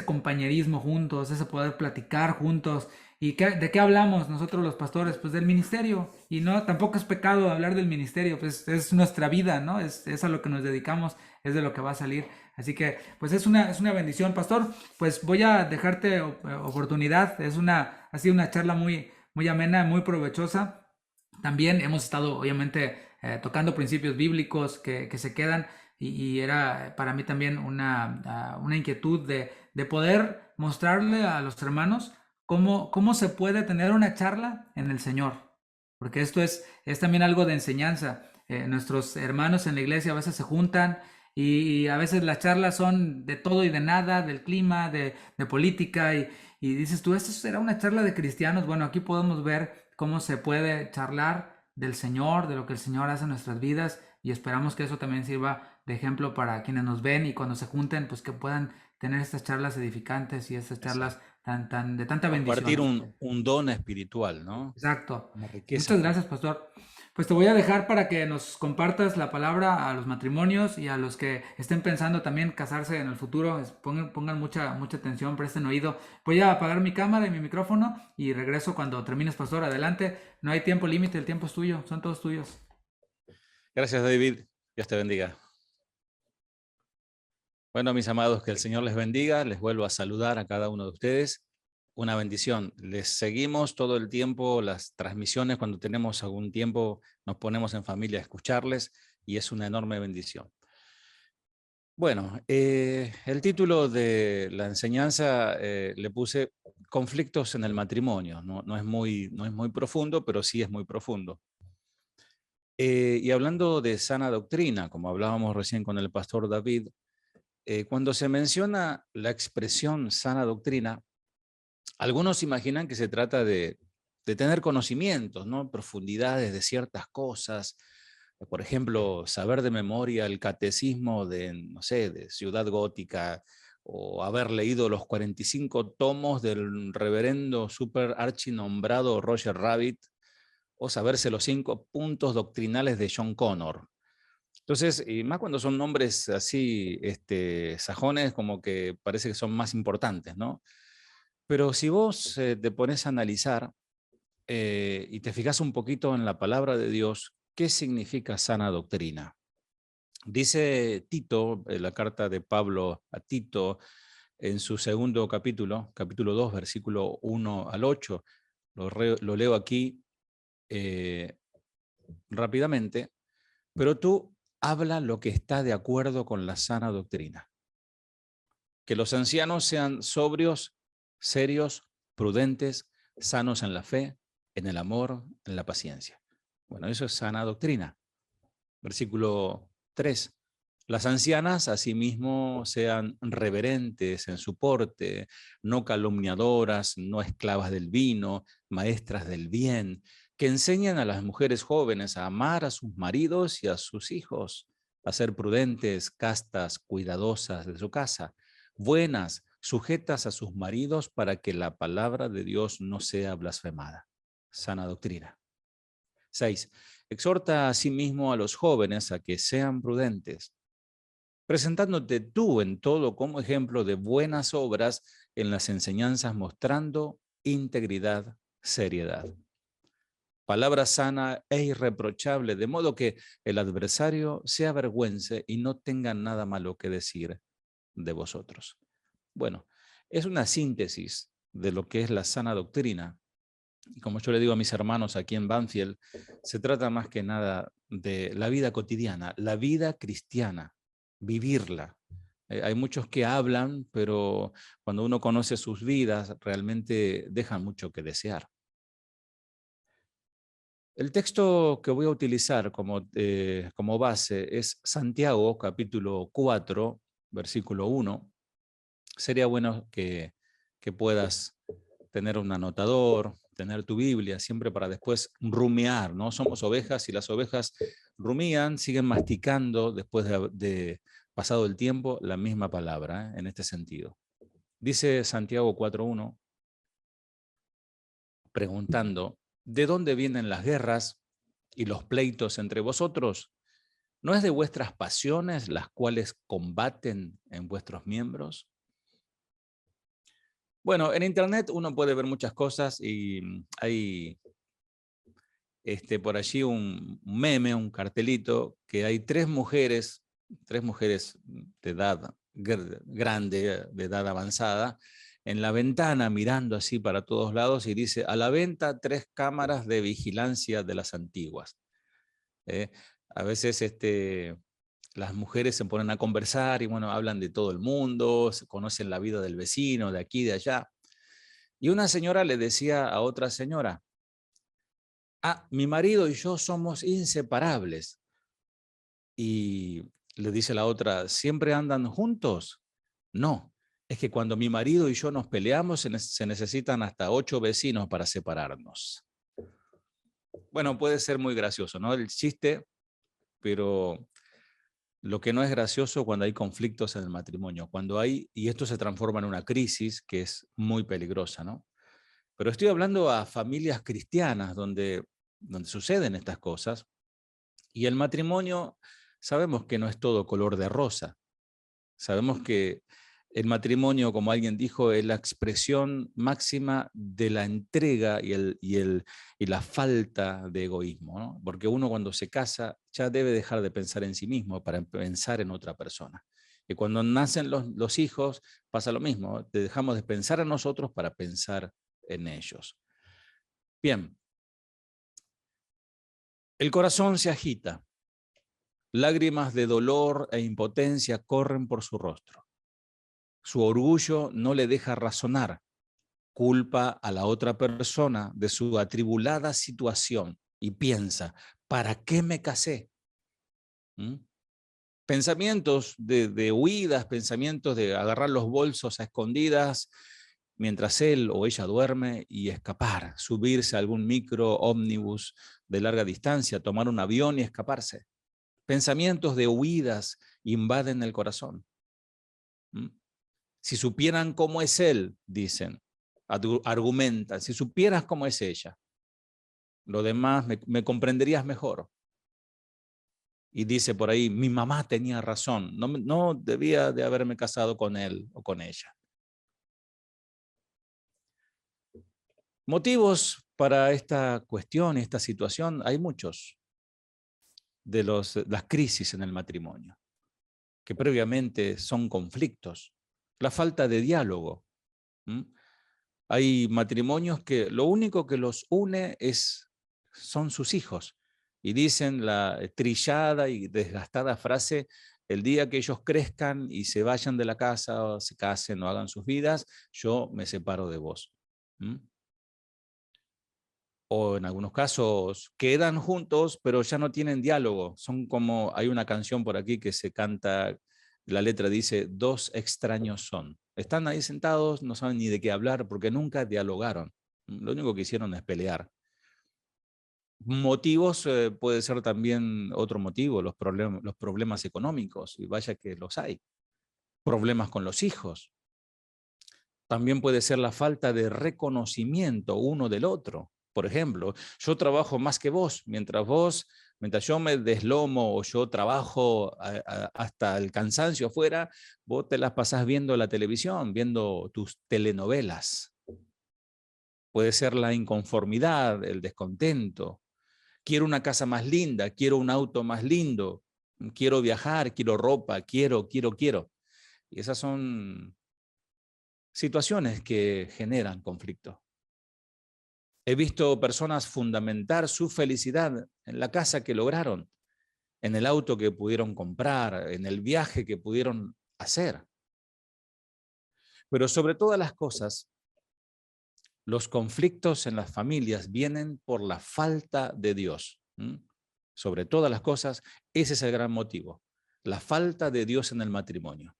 compañerismo juntos, ese poder platicar juntos. ¿Y de qué hablamos nosotros los pastores? Pues del ministerio. Y no, tampoco es pecado hablar del ministerio, pues es nuestra vida, ¿no? Es a lo que nos dedicamos, es de lo que va a salir. Así que, pues es una bendición, pastor. Pues voy a dejarte oportunidad. Ha sido una charla muy amena, muy provechosa. También hemos estado, obviamente, tocando principios bíblicos que se quedan y era para mí también una inquietud de poder mostrarle a los hermanos cómo se puede tener una charla en el Señor. Porque esto es también algo de enseñanza. Nuestros hermanos en la iglesia a veces se juntan y a veces las charlas son de todo y de nada, del clima, de política y dices tú, ¿esto será una charla de cristianos? Bueno, aquí podemos ver cómo se puede charlar del Señor, de lo que el Señor hace en nuestras vidas y esperamos que eso también sirva de ejemplo para quienes nos ven y cuando se junten, pues que puedan tener estas charlas edificantes y estas charlas Exacto. de tanta bendición. Compartir Así que, un don espiritual, ¿no? exacto. Una riqueza Muchas gracias, espiritual. pastor. Pues te voy a dejar para que nos compartas la palabra a los matrimonios y a los que estén pensando también casarse en el futuro. Pongan mucha atención, presten oído. Voy a apagar mi cámara y mi micrófono y regreso cuando termines, pastor. Adelante. No hay tiempo límite, el tiempo es tuyo. Son todos tuyos. Gracias, David. Dios te bendiga. Bueno, mis amados, que el Señor les bendiga. Les vuelvo a saludar a cada uno de ustedes. Una bendición. Les seguimos todo el tiempo las transmisiones. Cuando tenemos algún tiempo, nos ponemos en familia a escucharles y es una enorme bendición. Bueno, el título de la enseñanza le puse conflictos en el matrimonio. No es muy profundo, pero sí es muy profundo. Y hablando de sana doctrina, como hablábamos recién con el pastor David, cuando se menciona la expresión sana doctrina, algunos imaginan que se trata de tener conocimientos, ¿no? Profundidades de ciertas cosas. Por ejemplo, saber de memoria el catecismo de, no sé, de Ciudad Gótica, o haber leído los 45 tomos del reverendo super archinombrado Roger Rabbit, o saberse los 5 puntos doctrinales de John Connor. Entonces, y más cuando son nombres así, sajones, como que parece que son más importantes, ¿no? Pero si vos te pones a analizar y te fijas un poquito en la palabra de Dios, ¿qué significa sana doctrina? Dice Tito, la carta de Pablo a Tito, en su segundo capítulo, capítulo 2, versículo 1 al 8, lo leo aquí eh, rápidamente, pero tú habla lo que está de acuerdo con la sana doctrina. Que los ancianos sean sobrios, serios, prudentes, sanos en la fe, en el amor, en la paciencia. Bueno, eso es sana doctrina. Versículo 3. Las ancianas asimismo sean reverentes en su porte, no calumniadoras, no esclavas del vino, maestras del bien, que enseñen a las mujeres jóvenes a amar a sus maridos y a sus hijos, a ser prudentes, castas, cuidadosas de su casa, buenas, sujetas a sus maridos para que la palabra de Dios no sea blasfemada. Sana doctrina. 6. Exhorta a sí mismo a los jóvenes a que sean prudentes, presentándote tú en todo como ejemplo de buenas obras en las enseñanzas, mostrando integridad, seriedad. Palabra sana e irreprochable, de modo que el adversario se avergüence y no tenga nada malo que decir de vosotros. Bueno, es una síntesis de lo que es la sana doctrina. Y como yo le digo a mis hermanos aquí en Banfield, se trata más que nada de la vida cotidiana, la vida cristiana, vivirla. Hay muchos que hablan, pero cuando uno conoce sus vidas, realmente dejan mucho que desear. El texto que voy a utilizar como base es Santiago, capítulo 4, versículo 1. Sería bueno que puedas tener un anotador, tener tu Biblia, siempre para después rumiar, ¿no? Somos ovejas y las ovejas rumían, siguen masticando después de pasado el tiempo la misma palabra, en este sentido. Dice Santiago 4.1, preguntando, ¿de dónde vienen las guerras y los pleitos entre vosotros? ¿No es de vuestras pasiones las cuales combaten en vuestros miembros? Bueno, en internet uno puede ver muchas cosas y hay por allí un meme, un cartelito, que hay tres mujeres de edad grande, de edad avanzada, en la ventana mirando así para todos lados y dice, a la venta 3 cámaras de vigilancia de las antiguas. A veces las mujeres se ponen a conversar y bueno, hablan de todo el mundo, se conocen la vida del vecino, de aquí, de allá. Y una señora le decía a otra señora, mi marido y yo somos inseparables. Y le dice la otra, ¿siempre andan juntos? No, es que cuando mi marido y yo nos peleamos se necesitan hasta 8 vecinos para separarnos. Bueno, puede ser muy gracioso, ¿no? El chiste, pero lo que no es gracioso cuando hay conflictos en el matrimonio, y esto se transforma en una crisis que es muy peligrosa, ¿no? Pero estoy hablando a familias cristianas donde suceden estas cosas, y el matrimonio sabemos que no es todo color de rosa. Sabemos que el matrimonio, como alguien dijo, es la expresión máxima de la entrega y la falta de egoísmo, ¿no? Porque uno cuando se casa ya debe dejar de pensar en sí mismo para pensar en otra persona. Y cuando nacen los hijos pasa lo mismo, dejamos de pensar en nosotros para pensar en ellos. Bien, el corazón se agita. Lágrimas de dolor e impotencia corren por su rostro. Su orgullo no le deja razonar. Culpa a la otra persona de su atribulada situación y piensa, ¿para qué me casé? ¿Mm? Pensamientos de huidas, pensamientos de agarrar los bolsos a escondidas mientras él o ella duerme y escapar, subirse a algún micro, ómnibus de larga distancia, tomar un avión y escaparse. Pensamientos de huidas invaden el corazón. Si supieran cómo es él, dicen, argumentan, si supieras cómo es ella, lo demás me comprenderías mejor. Y dice por ahí, mi mamá tenía razón, no debía de haberme casado con él o con ella. Motivos para esta cuestión, esta situación, hay muchos de las crisis en el matrimonio, que previamente son conflictos, la falta de diálogo. Hay matrimonios que lo único que los une son sus hijos, y dicen la trillada y desgastada frase, el día que ellos crezcan y se vayan de la casa, o se casen o hagan sus vidas, yo me separo de vos. O en algunos casos quedan juntos, pero ya no tienen diálogo. Son como, hay una canción por aquí que se canta, la letra dice, dos extraños son. Están ahí sentados, no saben ni de qué hablar porque nunca dialogaron. Lo único que hicieron es pelear. Motivos puede ser también otro motivo, los problemas económicos, y vaya que los hay. Problemas con los hijos. También puede ser la falta de reconocimiento uno del otro. Por ejemplo, yo trabajo más que vos, mientras yo me deslomo o yo trabajo hasta el cansancio afuera, vos te las pasás viendo la televisión, viendo tus telenovelas. Puede ser la inconformidad, el descontento. Quiero una casa más linda, quiero un auto más lindo, quiero viajar, quiero ropa, quiero. Y esas son situaciones que generan conflicto. He visto personas fundamentar su felicidad en la casa que lograron, en el auto que pudieron comprar, en el viaje que pudieron hacer. Pero sobre todas las cosas, los conflictos en las familias vienen por la falta de Dios. Sobre todas las cosas, ese es el gran motivo, la falta de Dios en el matrimonio.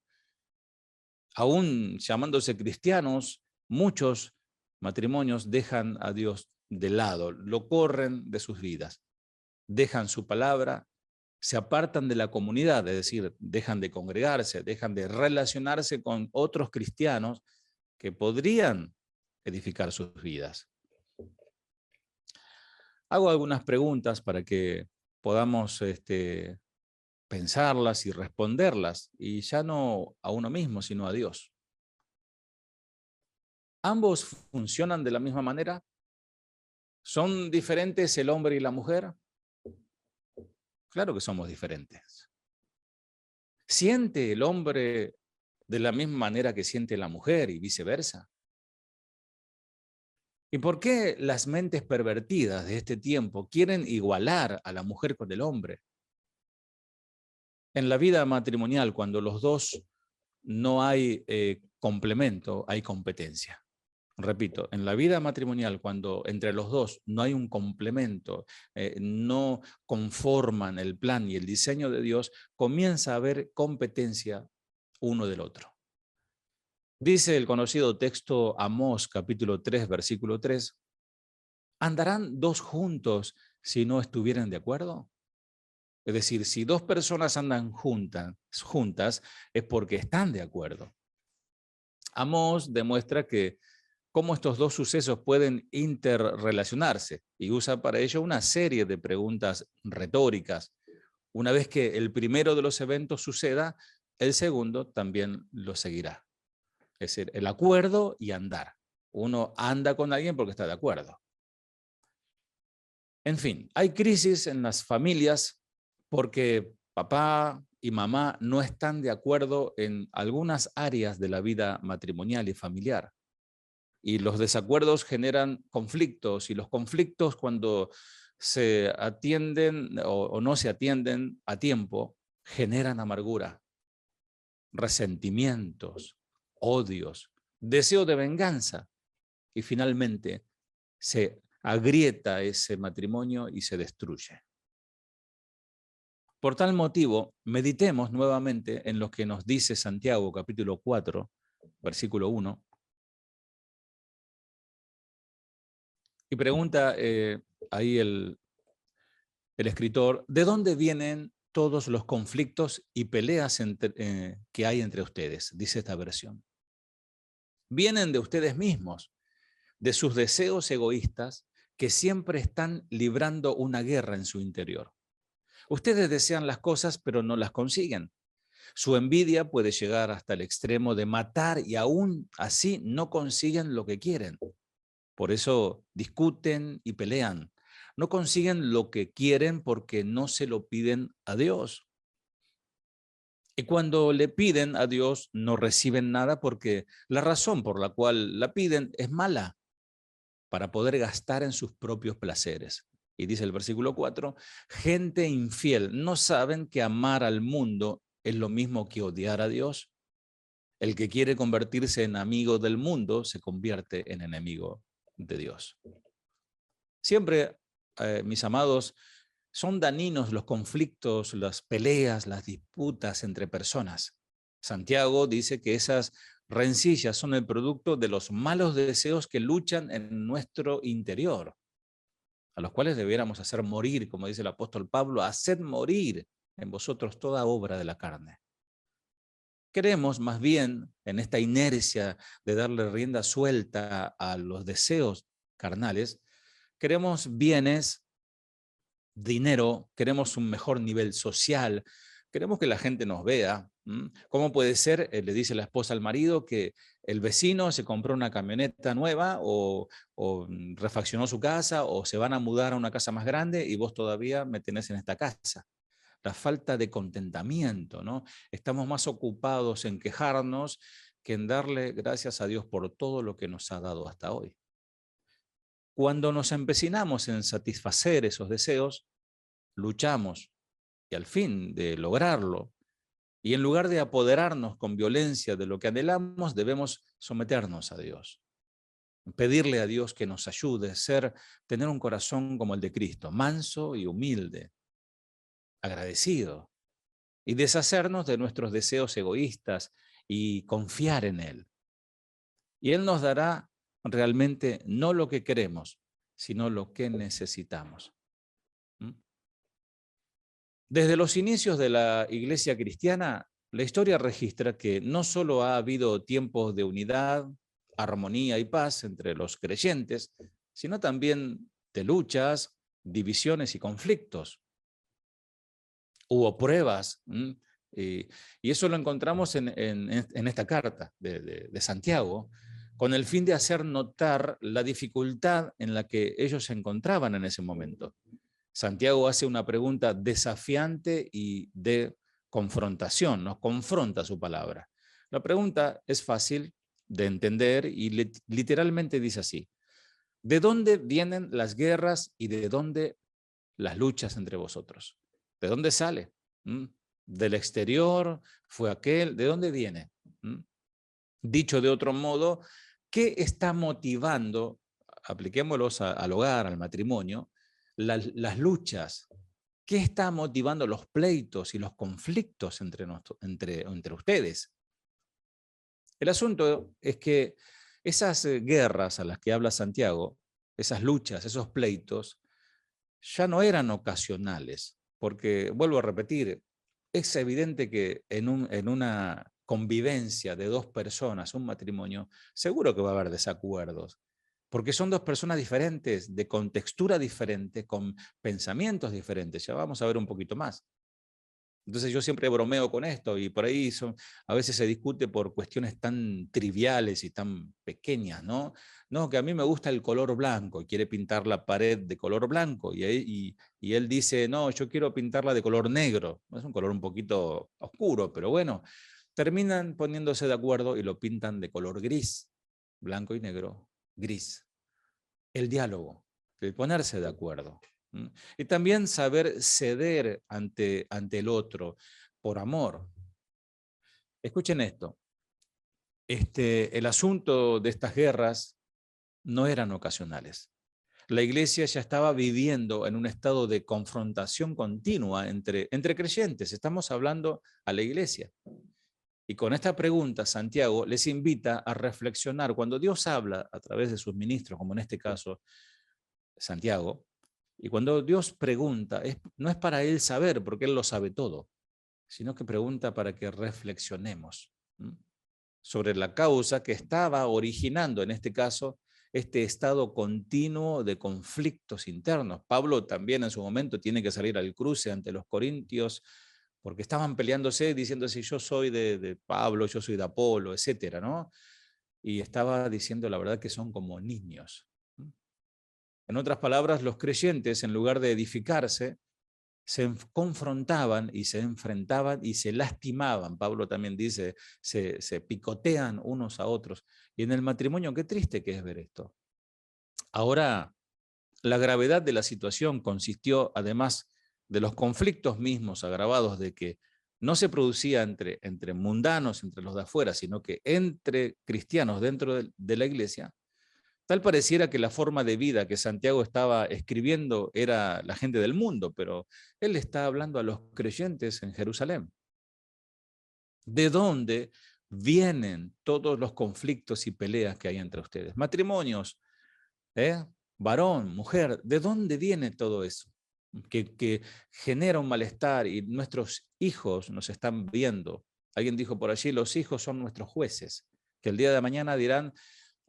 Aún llamándose cristianos, muchos matrimonios dejan a Dios de lado, lo corren de sus vidas, dejan su palabra, se apartan de la comunidad, es decir, dejan de congregarse, dejan de relacionarse con otros cristianos que podrían edificar sus vidas. Hago algunas preguntas para que podamos pensarlas y responderlas, y ya no a uno mismo, sino a Dios. ¿Ambos funcionan de la misma manera? ¿Son diferentes el hombre y la mujer? Claro que somos diferentes. ¿Siente el hombre de la misma manera que siente la mujer y viceversa? ¿Y por qué las mentes pervertidas de este tiempo quieren igualar a la mujer con el hombre? En la vida matrimonial, cuando los dos no hay complemento, hay competencia. Repito, en la vida matrimonial, cuando entre los dos no hay un complemento, no conforman el plan y el diseño de Dios, comienza a haber competencia uno del otro. Dice el conocido texto Amós, capítulo 3, versículo 3, ¿andarán dos juntos si no estuvieran de acuerdo? Es decir, si dos personas andan juntas es porque están de acuerdo. Amós demuestra que cómo estos dos sucesos pueden interrelacionarse y usa para ello una serie de preguntas retóricas. Una vez que el primero de los eventos suceda, el segundo también lo seguirá. Es decir, el acuerdo y andar. Uno anda con alguien porque está de acuerdo. En fin, hay crisis en las familias porque papá y mamá no están de acuerdo en algunas áreas de la vida matrimonial y familiar. Y los desacuerdos generan conflictos, y los conflictos, cuando se atienden o no se atienden a tiempo, generan amargura, resentimientos, odios, deseo de venganza, y finalmente se agrieta ese matrimonio y se destruye. Por tal motivo, meditemos nuevamente en lo que nos dice Santiago, capítulo 4, versículo 1. Y pregunta ahí el escritor, ¿de dónde vienen todos los conflictos y peleas que hay entre ustedes? Dice esta versión. Vienen de ustedes mismos, de sus deseos egoístas que siempre están librando una guerra en su interior. Ustedes desean las cosas, pero no las consiguen. Su envidia puede llegar hasta el extremo de matar y aún así no consiguen lo que quieren. Por eso discuten y pelean. No consiguen lo que quieren porque no se lo piden a Dios. Y cuando le piden a Dios no reciben nada porque la razón por la cual la piden es mala, para poder gastar en sus propios placeres. Y dice el versículo 4, gente infiel, ¿no saben que amar al mundo es lo mismo que odiar a Dios? El que quiere convertirse en amigo del mundo se convierte en enemigo de Dios. Siempre, mis amados, son dañinos los conflictos, las peleas, las disputas entre personas. Santiago dice que esas rencillas son el producto de los malos deseos que luchan en nuestro interior, a los cuales debiéramos hacer morir, como dice el apóstol Pablo, haced morir en vosotros toda obra de la carne. Queremos más bien, en esta inercia de darle rienda suelta a los deseos carnales, queremos bienes, dinero, queremos un mejor nivel social, queremos que la gente nos vea. ¿Cómo puede ser, le dice la esposa al marido, que el vecino se compró una camioneta nueva o refaccionó su casa o se van a mudar a una casa más grande y vos todavía me tenés en esta casa? La falta de contentamiento, ¿no? Estamos más ocupados en quejarnos que en darle gracias a Dios por todo lo que nos ha dado hasta hoy. Cuando nos empecinamos en satisfacer esos deseos, luchamos y al fin de lograrlo, y en lugar de apoderarnos con violencia de lo que anhelamos, debemos someternos a Dios. Pedirle a Dios que nos ayude, tener un corazón como el de Cristo, manso y humilde, agradecido, y deshacernos de nuestros deseos egoístas y confiar en Él. Y Él nos dará realmente no lo que queremos, sino lo que necesitamos. Desde los inicios de la Iglesia cristiana, la historia registra que no solo ha habido tiempos de unidad, armonía y paz entre los creyentes, sino también de luchas, divisiones y conflictos. Hubo pruebas, y eso lo encontramos en esta carta de Santiago, con el fin de hacer notar la dificultad en la que ellos se encontraban en ese momento. Santiago hace una pregunta desafiante y de confrontación, nos confronta su palabra. La pregunta es fácil de entender y literalmente dice así: ¿de dónde vienen las guerras y de dónde las luchas entre vosotros? ¿De dónde sale? ¿Del exterior? ¿Fue aquel? ¿De dónde viene? Dicho de otro modo, ¿qué está motivando, apliquémoslos al hogar, al matrimonio, las luchas? ¿Qué está motivando los pleitos y los conflictos entre ustedes? El asunto es que esas guerras a las que habla Santiago, esas luchas, esos pleitos, ya no eran ocasionales, porque, vuelvo a repetir, es evidente que en una convivencia de dos personas, un matrimonio, seguro que va a haber desacuerdos, porque son dos personas diferentes, de contextura diferente, con pensamientos diferentes. Ya vamos a ver un poquito más. Entonces yo siempre bromeo con esto y por ahí a veces se discute por cuestiones tan triviales y tan pequeñas, ¿no? No, que a mí me gusta el color blanco y quiere pintar la pared de color blanco y él dice, no, yo quiero pintarla de color negro. Es un color un poquito oscuro, pero bueno, terminan poniéndose de acuerdo y lo pintan de color gris, blanco y negro, gris. El diálogo, el ponerse de acuerdo. Y también saber ceder ante el otro por amor. Escuchen esto. El asunto de estas guerras no eran ocasionales. La iglesia ya estaba viviendo en un estado de confrontación continua entre creyentes. Estamos hablando a la iglesia. Y con esta pregunta, Santiago les invita a reflexionar. Cuando Dios habla a través de sus ministros, como en este caso Santiago, y cuando Dios pregunta, no es para él saber, porque él lo sabe todo, sino que pregunta para que reflexionemos sobre la causa que estaba originando, en este caso, este estado continuo de conflictos internos. Pablo también en su momento tiene que salir al cruce ante los corintios, porque estaban peleándose, diciéndose yo soy de Pablo, yo soy de Apolo, etcétera, ¿no? Y estaba diciendo la verdad que son como niños. En otras palabras, los creyentes, en lugar de edificarse, se confrontaban y se enfrentaban y se lastimaban. Pablo también dice, se picotean unos a otros. Y en el matrimonio, qué triste que es ver esto. Ahora, la gravedad de la situación consistió, además de los conflictos mismos agravados, de que no se producía entre mundanos, entre los de afuera, sino que entre cristianos dentro de la iglesia. Tal pareciera que la forma de vida que Santiago estaba escribiendo era la gente del mundo, pero él está hablando a los creyentes en Jerusalén. ¿De dónde vienen todos los conflictos y peleas que hay entre ustedes? Matrimonios, varón, mujer, ¿de dónde viene todo eso? Que genera un malestar y nuestros hijos nos están viendo. Alguien dijo por allí, los hijos son nuestros jueces, que el día de mañana dirán,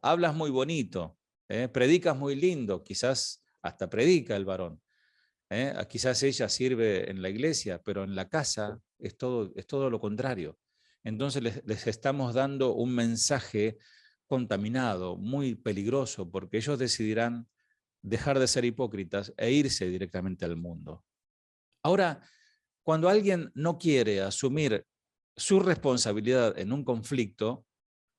hablas muy bonito, predicas muy lindo, quizás hasta predica el varón, quizás ella sirve en la iglesia, pero en la casa es todo lo contrario. Entonces les estamos dando un mensaje contaminado, muy peligroso, porque ellos decidirán dejar de ser hipócritas e irse directamente al mundo. Ahora, cuando alguien no quiere asumir su responsabilidad en un conflicto,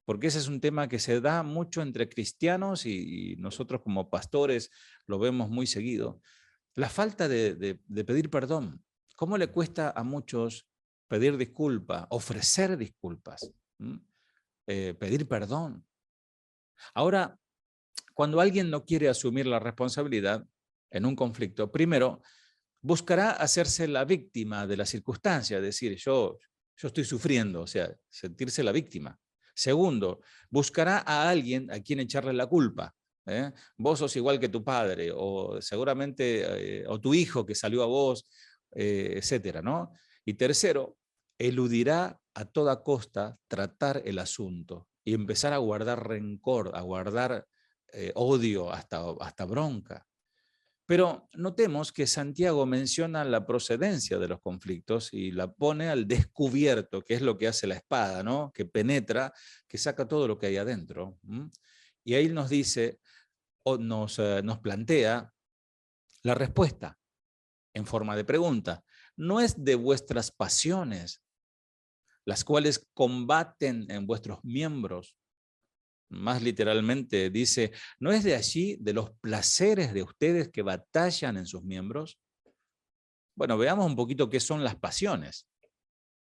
porque ese es un tema que se da mucho entre cristianos y nosotros como pastores lo vemos muy seguido. La falta de pedir perdón. ¿Cómo le cuesta a muchos pedir disculpas, ofrecer disculpas, pedir perdón? Ahora, cuando alguien no quiere asumir la responsabilidad en un conflicto, primero buscará hacerse la víctima de la circunstancia, decir, yo estoy sufriendo, o sea, sentirse la víctima. Segundo, buscará a alguien a quien echarle la culpa. Vos sos igual que tu padre, o seguramente, o tu hijo que salió a vos, etcétera, ¿no? Y tercero, eludirá a toda costa tratar el asunto y empezar a guardar rencor, a guardar odio, hasta bronca. Pero notemos que Santiago menciona la procedencia de los conflictos y la pone al descubierto, que es lo que hace la espada, ¿no? Que penetra, que saca todo lo que hay adentro. Y ahí nos dice, o nos plantea la respuesta en forma de pregunta. No es de vuestras pasiones, las cuales combaten en vuestros miembros. Más literalmente dice, ¿no es de allí, de los placeres de ustedes que batallan en sus miembros? Bueno, veamos un poquito qué son las pasiones.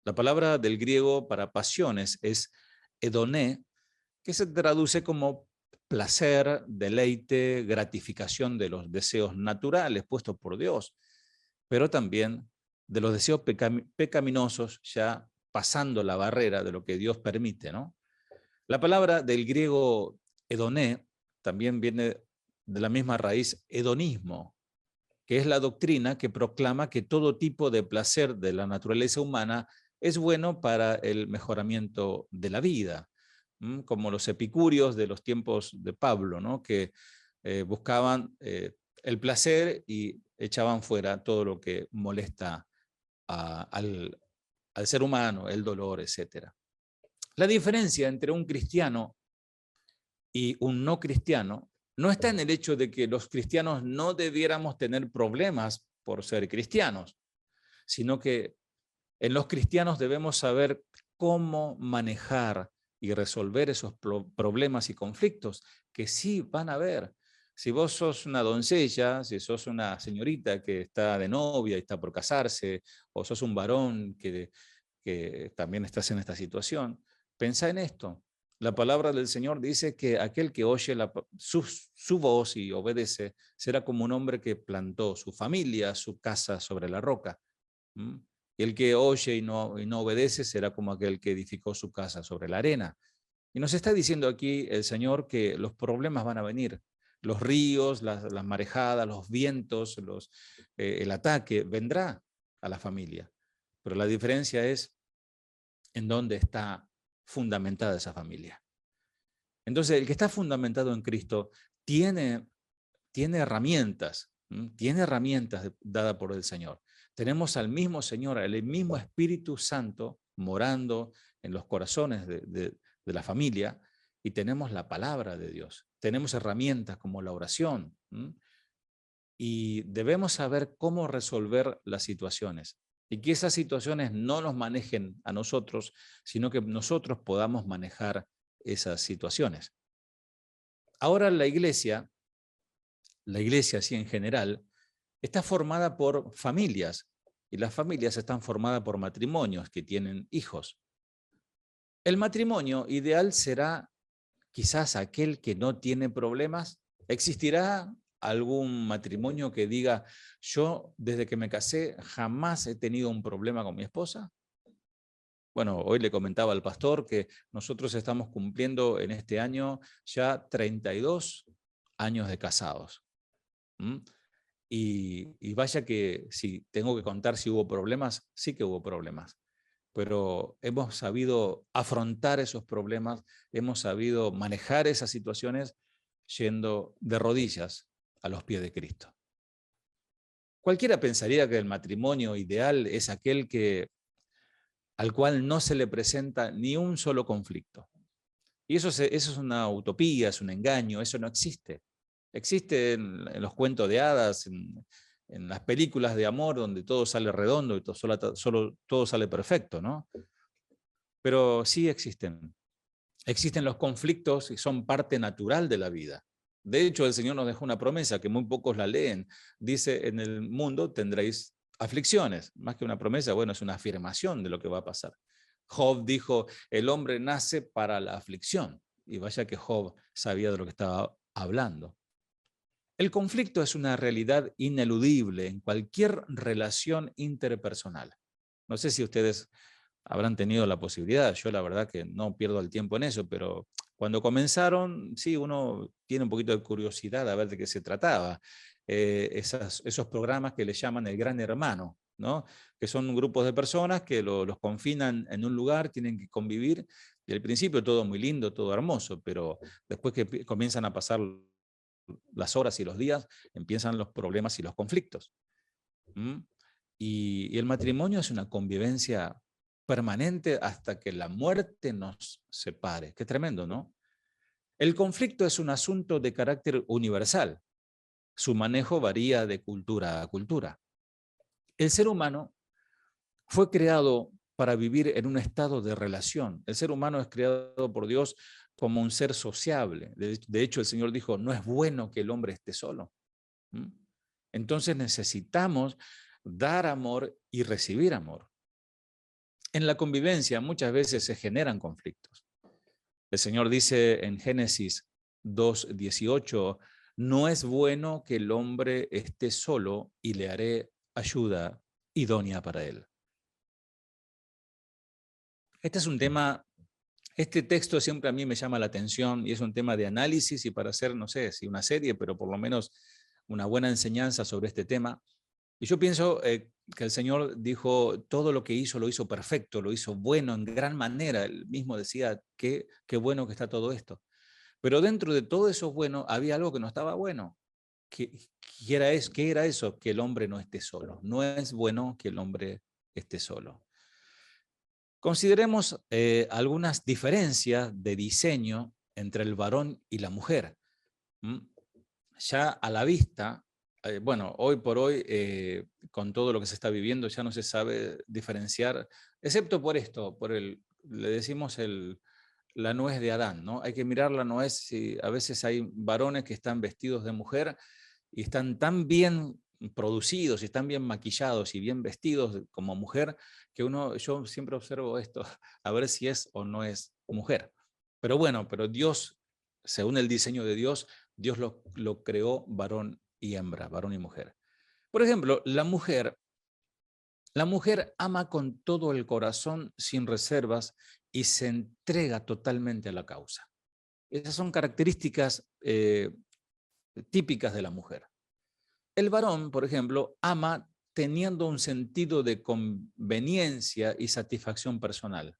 La palabra del griego para pasiones es edoné, que se traduce como placer, deleite, gratificación de los deseos naturales puestos por Dios, pero también de los deseos pecaminosos ya pasando la barrera de lo que Dios permite, ¿no? La palabra del griego edoné también viene de la misma raíz hedonismo, que es la doctrina que proclama que todo tipo de placer de la naturaleza humana es bueno para el mejoramiento de la vida, como los epicúreos de los tiempos de Pablo, ¿no? Que buscaban el placer y echaban fuera todo lo que molesta al ser humano, el dolor, etc. La diferencia entre un cristiano y un no cristiano no está en el hecho de que los cristianos no debiéramos tener problemas por ser cristianos, sino que en los cristianos debemos saber cómo manejar y resolver esos problemas y conflictos que sí van a haber. Si vos sos una doncella, si sos una señorita que está de novia y está por casarse, o sos un varón que también estás en esta situación, pensá en esto. La palabra del Señor dice que aquel que oye su voz y obedece será como un hombre que plantó su familia, su casa sobre la roca. ¿Mm? Y el que oye y no obedece será como aquel que edificó su casa sobre la arena. Y nos está diciendo aquí el Señor que los problemas van a venir. Los ríos, las marejadas, los vientos, el ataque vendrá a la familia. Pero la diferencia es en dónde está fundamentada esa familia. Entonces, el que está fundamentado en Cristo tiene herramientas, tiene herramientas dadas por el Señor. Tenemos al mismo Señor, el mismo Espíritu Santo morando en los corazones de la familia, y tenemos la palabra de Dios. Tenemos herramientas como la oración, y debemos saber cómo resolver las situaciones y que esas situaciones no nos manejen a nosotros, sino que nosotros podamos manejar esas situaciones. Ahora la iglesia así en general, está formada por familias, y las familias están formadas por matrimonios que tienen hijos. El matrimonio ideal será quizás aquel que no tiene problemas. ¿Existirá algún matrimonio que diga, yo desde que me casé jamás he tenido un problema con mi esposa? Bueno, hoy le comentaba al pastor que nosotros estamos cumpliendo en este año ya 32 años de casados. Y vaya que si tengo que contar si hubo problemas, sí que hubo problemas, pero hemos sabido afrontar esos problemas, hemos sabido manejar esas situaciones yendo de rodillas a los pies de Cristo. Cualquiera pensaría que el matrimonio ideal es aquel al cual no se le presenta ni un solo conflicto. Y eso es una utopía, es un engaño, eso no existe. Existe en los cuentos de hadas, en las películas de amor donde todo sale redondo y todo sale perfecto, ¿no? Pero sí existen. Existen los conflictos y son parte natural de la vida. De hecho, el Señor nos dejó una promesa que muy pocos la leen. Dice, en el mundo tendréis aflicciones. Más que una promesa, bueno, es una afirmación de lo que va a pasar. Job dijo, el hombre nace para la aflicción. Y vaya que Job sabía de lo que estaba hablando. El conflicto es una realidad ineludible en cualquier relación interpersonal. No sé si ustedes habrán tenido la posibilidad, yo la verdad que no pierdo el tiempo en eso, pero cuando comenzaron, sí, uno tiene un poquito de curiosidad a ver de qué se trataba. Esos programas que le llaman el Gran Hermano, ¿no? Que son grupos de personas que los confinan en un lugar, tienen que convivir, y al principio todo muy lindo, todo hermoso, pero después que comienzan a pasar las horas y los días, empiezan los problemas y los conflictos. ¿Mm? Y el matrimonio es una convivencia permanente hasta que la muerte nos separe. Qué tremendo, ¿no? El conflicto es un asunto de carácter universal. Su manejo varía de cultura a cultura. El ser humano fue creado para vivir en un estado de relación. El ser humano es creado por Dios como un ser sociable. De hecho, el Señor dijo, no es bueno que el hombre esté solo. Entonces necesitamos dar amor y recibir amor. En la convivencia muchas veces se generan conflictos. El Señor dice en Génesis 2:18, no es bueno que el hombre esté solo y le haré ayuda idónea para él. Este es un tema, este texto siempre a mí me llama la atención y es un tema de análisis y para hacer, no sé si una serie, pero por lo menos una buena enseñanza sobre este tema. Y yo pienso que el Señor dijo, todo lo que hizo lo hizo perfecto, lo hizo bueno en gran manera. Él mismo decía, qué bueno que está todo esto. Pero dentro de todo eso bueno, había algo que no estaba bueno. ¿Qué era eso? Que el hombre no esté solo. No es bueno que el hombre esté solo. Consideremos algunas diferencias de diseño entre el varón y la mujer. Ya a la vista, bueno, hoy por hoy, con todo lo que se está viviendo, ya no se sabe diferenciar, excepto por esto, le decimos la nuez de Adán, ¿no? Hay que mirar la nuez, si a veces hay varones que están vestidos de mujer y están tan bien producidos y están bien maquillados y bien vestidos como mujer, que yo siempre observo esto, a ver si es o no es mujer. Pero bueno, pero Dios, según el diseño de Dios, Dios lo creó varón y hembra, varón y mujer. Por ejemplo, la mujer ama con todo el corazón, sin reservas, y se entrega totalmente a la causa. Esas son características típicas de la mujer. El varón, por ejemplo, ama teniendo un sentido de conveniencia y satisfacción personal.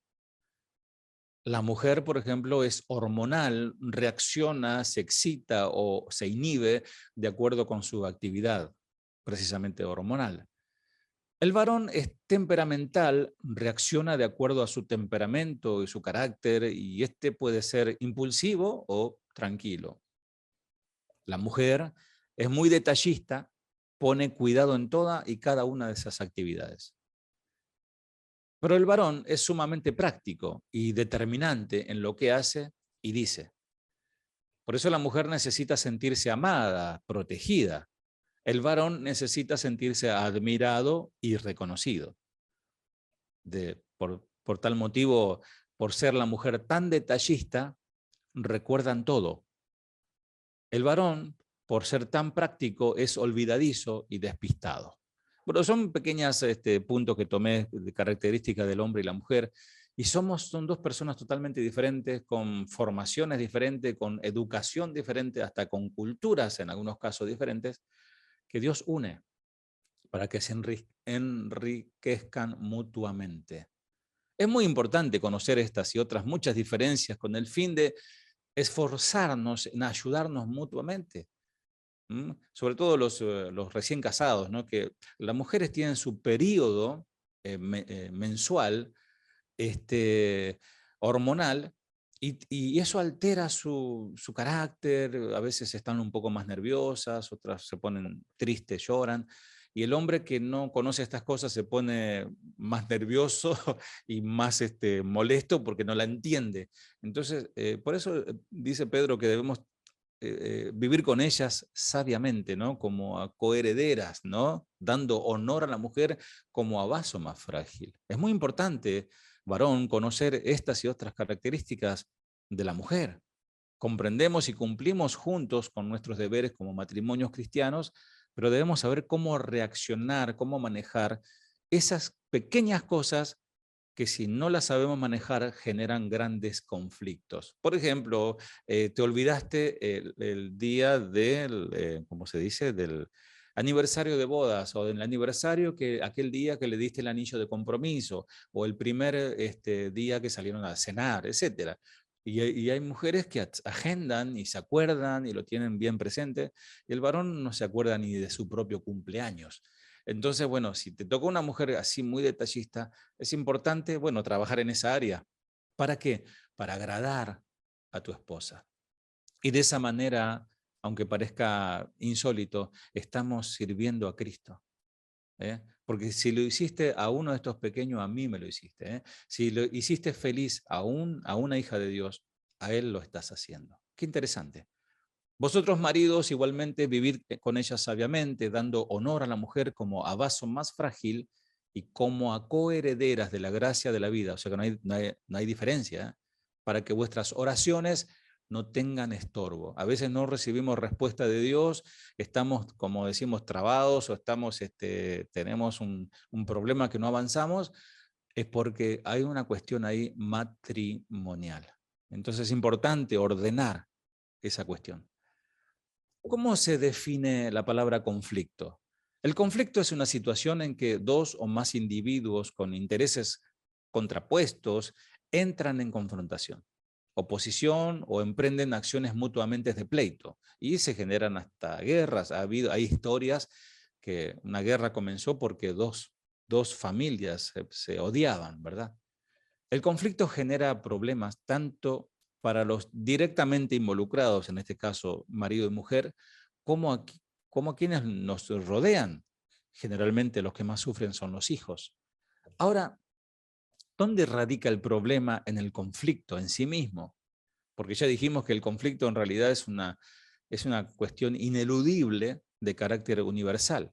La mujer, por ejemplo, es hormonal, reacciona, se excita o se inhibe de acuerdo con su actividad, precisamente hormonal. El varón es temperamental, reacciona de acuerdo a su temperamento y su carácter, y este puede ser impulsivo o tranquilo. La mujer es muy detallista, pone cuidado en toda y cada una de esas actividades. Pero el varón es sumamente práctico y determinante en lo que hace y dice. Por eso la mujer necesita sentirse amada, protegida. El varón necesita sentirse admirado y reconocido. Por tal motivo, por ser la mujer tan detallista, recuerdan todo. El varón, por ser tan práctico, es olvidadizo y despistado. Bueno, son pequeños puntos que tomé de características del hombre y la mujer, y son dos personas totalmente diferentes, con formaciones diferentes, con educación diferente, hasta con culturas en algunos casos diferentes, que Dios une para que se enriquezcan mutuamente. Es muy importante conocer estas y otras muchas diferencias con el fin de esforzarnos en ayudarnos mutuamente. Sobre todo los recién casados, ¿no? Que las mujeres tienen su periodo mensual, hormonal, y eso altera su carácter. A veces están un poco más nerviosas, otras se ponen tristes, lloran, y el hombre que no conoce estas cosas se pone más nervioso y más molesto porque no la entiende. Entonces, por eso dice Pedro que debemos vivir con ellas sabiamente, ¿no? Como a coherederas, ¿no? Dando honor a la mujer como a vaso más frágil. Es muy importante, varón, conocer estas y otras características de la mujer. Comprendemos y cumplimos juntos con nuestros deberes como matrimonios cristianos, pero debemos saber cómo reaccionar, cómo manejar esas pequeñas cosas que, si no las sabemos manejar, generan grandes conflictos. Por ejemplo, te olvidaste el día del, ¿cómo se dice?, del aniversario de bodas, o del aniversario, aquel día que le diste el anillo de compromiso, o el primer día que salieron a cenar, etcétera. Y hay mujeres que agendan y se acuerdan y lo tienen bien presente, y el varón no se acuerda ni de su propio cumpleaños. Entonces, bueno, si te toca una mujer así muy detallista, es importante, bueno, trabajar en esa área. ¿Para qué? Para agradar a tu esposa. Y de esa manera, aunque parezca insólito, estamos sirviendo a Cristo. Porque si lo hiciste a uno de estos pequeños, a mí me lo hiciste. Si lo hiciste feliz a una hija de Dios, a Él lo estás haciendo. Qué interesante. Vosotros, maridos, igualmente vivid con ella sabiamente, dando honor a la mujer como a vaso más frágil y como a coherederas de la gracia de la vida. O sea que no hay diferencia, para que vuestras oraciones no tengan estorbo. A veces no recibimos respuesta de Dios, estamos, como decimos, trabados, o tenemos un problema que no avanzamos, es porque hay una cuestión ahí matrimonial. Entonces es importante ordenar esa cuestión. ¿Cómo se define la palabra conflicto? El conflicto es una situación en que dos o más individuos con intereses contrapuestos entran en confrontación, oposición, o emprenden acciones mutuamente de pleito, y se generan hasta guerras. Hay historias que una guerra comenzó porque dos familias se odiaban, ¿verdad? El conflicto genera problemas tanto para los directamente involucrados, en este caso marido y mujer, como a quienes nos rodean. Generalmente los que más sufren son los hijos. Ahora, ¿dónde radica el problema en el conflicto en sí mismo? Porque ya dijimos que el conflicto en realidad es una cuestión ineludible de carácter universal.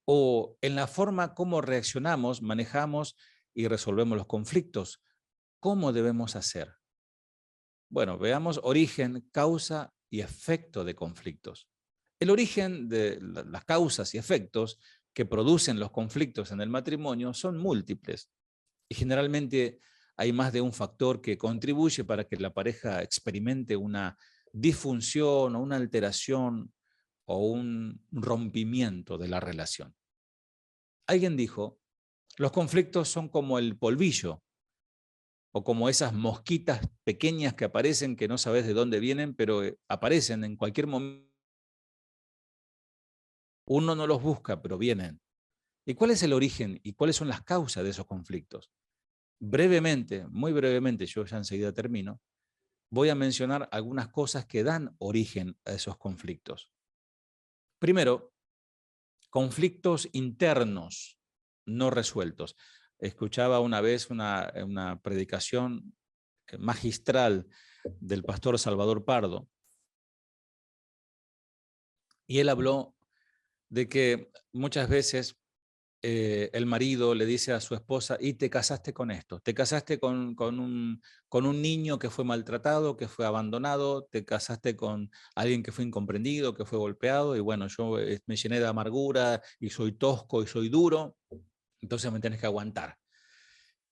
O en la forma como reaccionamos, manejamos y resolvemos los conflictos. ¿Cómo debemos hacer? Bueno, veamos origen, causa y efecto de conflictos. El origen de las causas y efectos que producen los conflictos en el matrimonio son múltiples y generalmente hay más de un factor que contribuye para que la pareja experimente una disfunción o una alteración o un rompimiento de la relación. Alguien dijo, los conflictos son como el polvillo o como esas mosquitas pequeñas que aparecen, que no sabes de dónde vienen, pero aparecen en cualquier momento. Uno no los busca, pero vienen. ¿Y cuál es el origen y cuáles son las causas de esos conflictos? Brevemente, muy brevemente, yo ya enseguida termino, voy a mencionar algunas cosas que dan origen a esos conflictos. Primero, conflictos internos no resueltos. Escuchaba una vez una predicación magistral del pastor Salvador Pardo, y él habló de que muchas veces el marido le dice a su esposa, y te casaste con esto, te casaste con un niño que fue maltratado, que fue abandonado, te casaste con alguien que fue incomprendido, que fue golpeado, y bueno, yo me llené de amargura y soy tosco y soy duro, entonces me tienes que aguantar.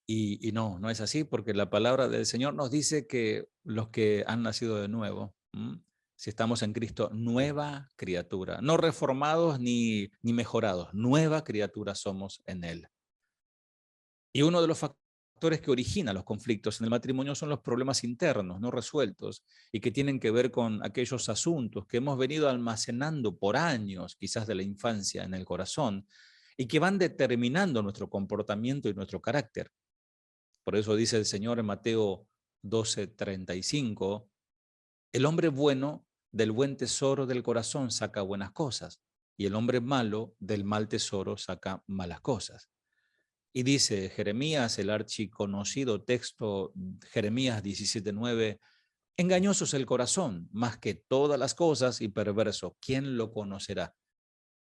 Y no, no es así, porque la palabra del Señor nos dice que los que han nacido de nuevo, si estamos en Cristo, nueva criatura, no reformados ni mejorados, nueva criatura somos en Él. Y uno de los factores que origina los conflictos en el matrimonio son los problemas internos no resueltos y que tienen que ver con aquellos asuntos que hemos venido almacenando por años, quizás de la infancia, en el corazón, y que van determinando nuestro comportamiento y nuestro carácter. Por eso dice el Señor en Mateo 12:35, el hombre bueno del buen tesoro del corazón saca buenas cosas, y el hombre malo del mal tesoro saca malas cosas. Y dice Jeremías, el archiconocido texto Jeremías 17:9, engañoso es el corazón, más que todas las cosas, y perverso, ¿quién lo conocerá?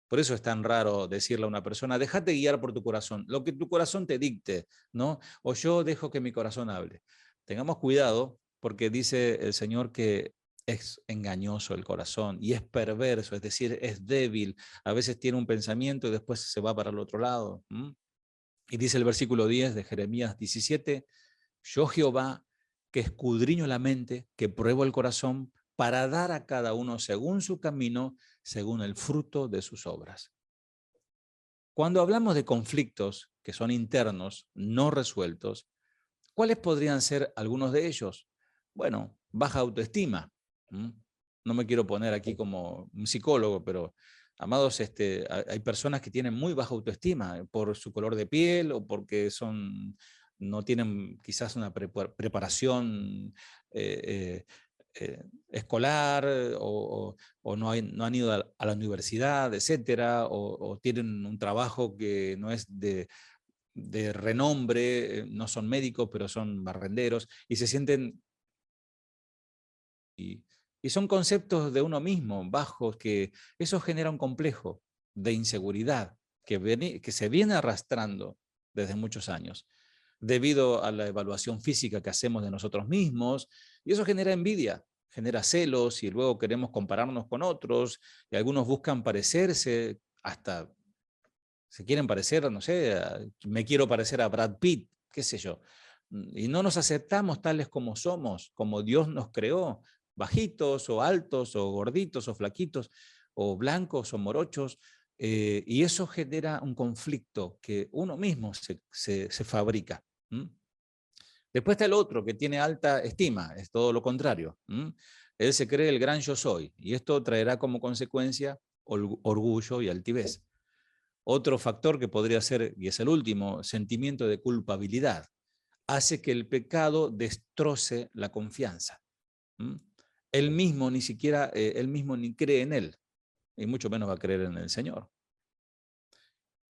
Por eso es tan raro decirle a una persona, déjate guiar por tu corazón, lo que tu corazón te dicte, ¿no? O yo dejo que mi corazón hable. Tengamos cuidado porque dice el Señor que es engañoso el corazón y es perverso, es decir, es débil. A veces tiene un pensamiento y después se va para el otro lado. Y dice el versículo 10 de Jeremías 17, yo Jehová, que escudriño la mente, que pruebo el corazón, para dar a cada uno según su camino, según el fruto de sus obras. Cuando hablamos de conflictos que son internos, no resueltos, ¿cuáles podrían ser algunos de ellos? Bueno, baja autoestima. No me quiero poner aquí como un psicólogo, pero amados, hay personas que tienen muy baja autoestima por su color de piel o porque no tienen quizás una preparación escolar o no han ido a la universidad, etcétera, o tienen un trabajo que no es de renombre, no son médicos, pero son barrenderos, y se sienten, y son conceptos de uno mismo, bajos, que eso genera un complejo de inseguridad que se viene arrastrando desde muchos años, debido a la evaluación física que hacemos de nosotros mismos, y eso genera envidia, genera celos, y luego queremos compararnos con otros, y algunos buscan parecerse, hasta se quieren parecer, no sé, me quiero parecer a Brad Pitt, qué sé yo. Y no nos aceptamos tales como somos, como Dios nos creó, bajitos o altos o gorditos o flaquitos o blancos o morochos. Y eso genera un conflicto que uno mismo se fabrica. Después está el otro que tiene alta estima, es todo lo contrario. Él se cree el gran yo soy y esto traerá como consecuencia orgullo y altivez. Otro factor que podría ser, y es el último, sentimiento de culpabilidad, hace que el pecado destroce la confianza. Él mismo él mismo ni cree en él, y mucho menos va a creer en el Señor.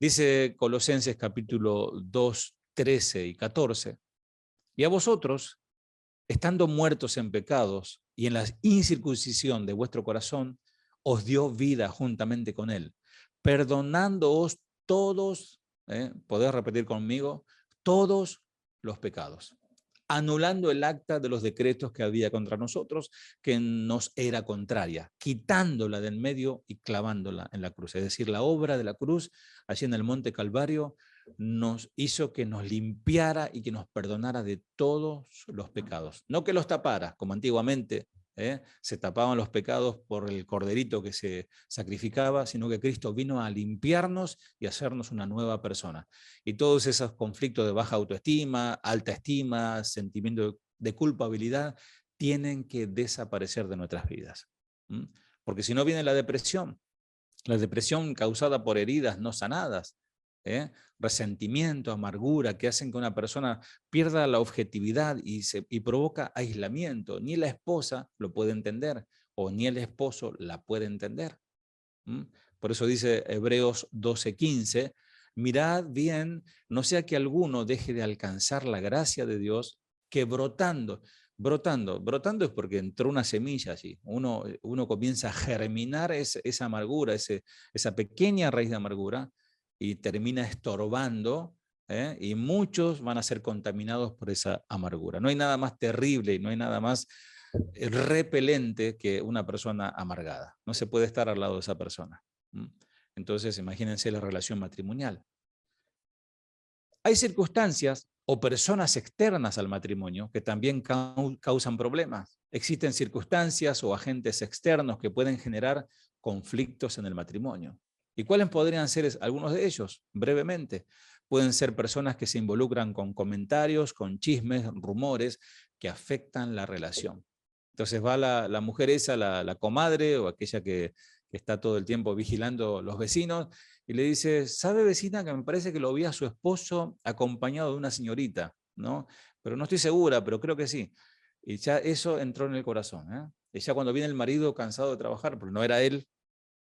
Dice Colosenses capítulo 2, 13 y 14, y a vosotros, estando muertos en pecados y en la incircuncisión de vuestro corazón, os dio vida juntamente con él, perdonándoos todos, ¿podés repetir conmigo? Todos los pecados. anulando el acta de los decretos que había contra nosotros, que nos era contraria, quitándola del medio y clavándola en la cruz. Es decir, la obra de la cruz, allí en el Monte Calvario, nos hizo que nos limpiara y que nos perdonara de todos los pecados. No que los tapara, como antiguamente, se tapaban los pecados por el corderito que se sacrificaba, sino que Cristo vino a limpiarnos y hacernos una nueva persona. Y todos esos conflictos de baja autoestima, alta estima, sentimiento de culpabilidad, tienen que desaparecer de nuestras vidas. Porque si no viene la depresión causada por heridas no sanadas, resentimiento, amargura, que hacen que una persona pierda la objetividad y provoca aislamiento. Ni la esposa lo puede entender, o ni el esposo la puede entender. Por eso dice Hebreos 12:15, mirad bien, no sea que alguno deje de alcanzar la gracia de Dios, que brotando es porque entró una semilla allí. Uno comienza a germinar esa amargura, esa pequeña raíz de amargura, y termina estorbando, y muchos van a ser contaminados por esa amargura. No hay nada más terrible y no hay nada más repelente que una persona amargada. No se puede estar al lado de esa persona. Entonces, imagínense la relación matrimonial. Hay circunstancias o personas externas al matrimonio que también causan problemas. Existen circunstancias o agentes externos que pueden generar conflictos en el matrimonio. ¿Y cuáles podrían ser algunos de ellos? Brevemente, pueden ser personas que se involucran con comentarios, con chismes, rumores que afectan la relación. Entonces va la mujer esa, la comadre o aquella que está todo el tiempo vigilando los vecinos, y le dice, ¿sabe, vecina, que me parece que lo vi a su esposo acompañado de una señorita, ¿no? Pero no estoy segura, pero creo que sí. Y ya eso entró en el corazón. Y ya cuando viene el marido cansado de trabajar, porque no era él,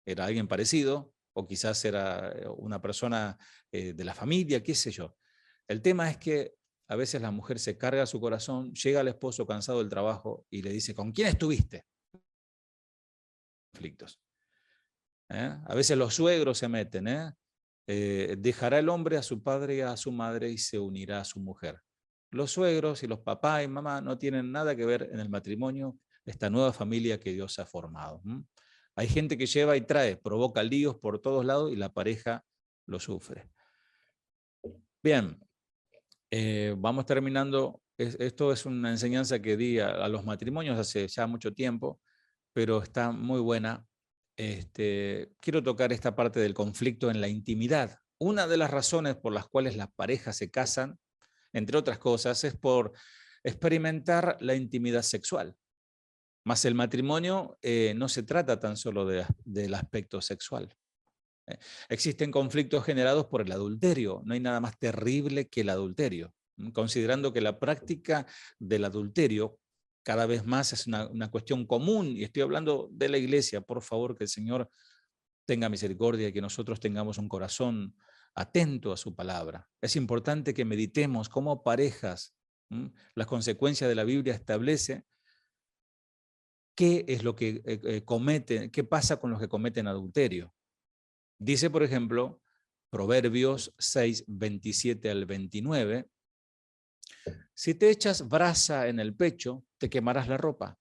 era alguien parecido, o quizás era una persona de la familia, qué sé yo. El tema es que a veces la mujer se carga su corazón, llega al esposo cansado del trabajo y le dice, ¿con quién estuviste? Conflictos. A veces los suegros se meten. Dejará el hombre a su padre y a su madre y se unirá a su mujer. Los suegros y los papás y mamá no tienen nada que ver en el matrimonio, esta nueva familia que Dios ha formado. Hay gente que lleva y trae, provoca líos por todos lados y la pareja lo sufre. Bien, vamos terminando. Esto es una enseñanza que di a los matrimonios hace ya mucho tiempo, pero está muy buena. Quiero tocar esta parte del conflicto en la intimidad. Una de las razones por las cuales las parejas se casan, entre otras cosas, es por experimentar la intimidad sexual. Mas el matrimonio no se trata tan solo del aspecto sexual. Existen conflictos generados por el adulterio. No hay nada más terrible que el adulterio. Considerando que la práctica del adulterio cada vez más es una cuestión común, y estoy hablando de la iglesia. Por favor, que el Señor tenga misericordia y que nosotros tengamos un corazón atento a su palabra. Es importante que meditemos como parejas. Las consecuencias de la Biblia establece qué es lo que cometen, qué pasa con los que cometen adulterio. Dice, por ejemplo, Proverbios 6, 27 al 29, si te echas brasa en el pecho, te quemarás la ropa.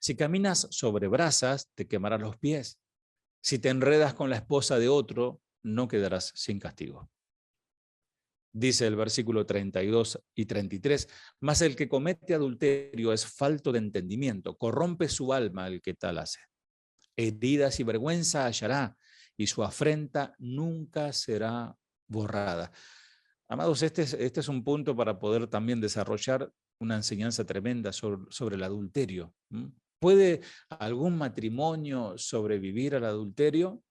Si caminas sobre brasas, te quemarás los pies. Si te enredas con la esposa de otro, no quedarás sin castigo. Dice el versículo 32 y 33, mas el que comete adulterio es falto de entendimiento, corrompe su alma el que tal hace. Heridas y vergüenza hallará, y su afrenta nunca será borrada. Amados, este es un punto para poder también desarrollar una enseñanza tremenda sobre el adulterio. ¿Puede algún matrimonio sobrevivir al adulterio?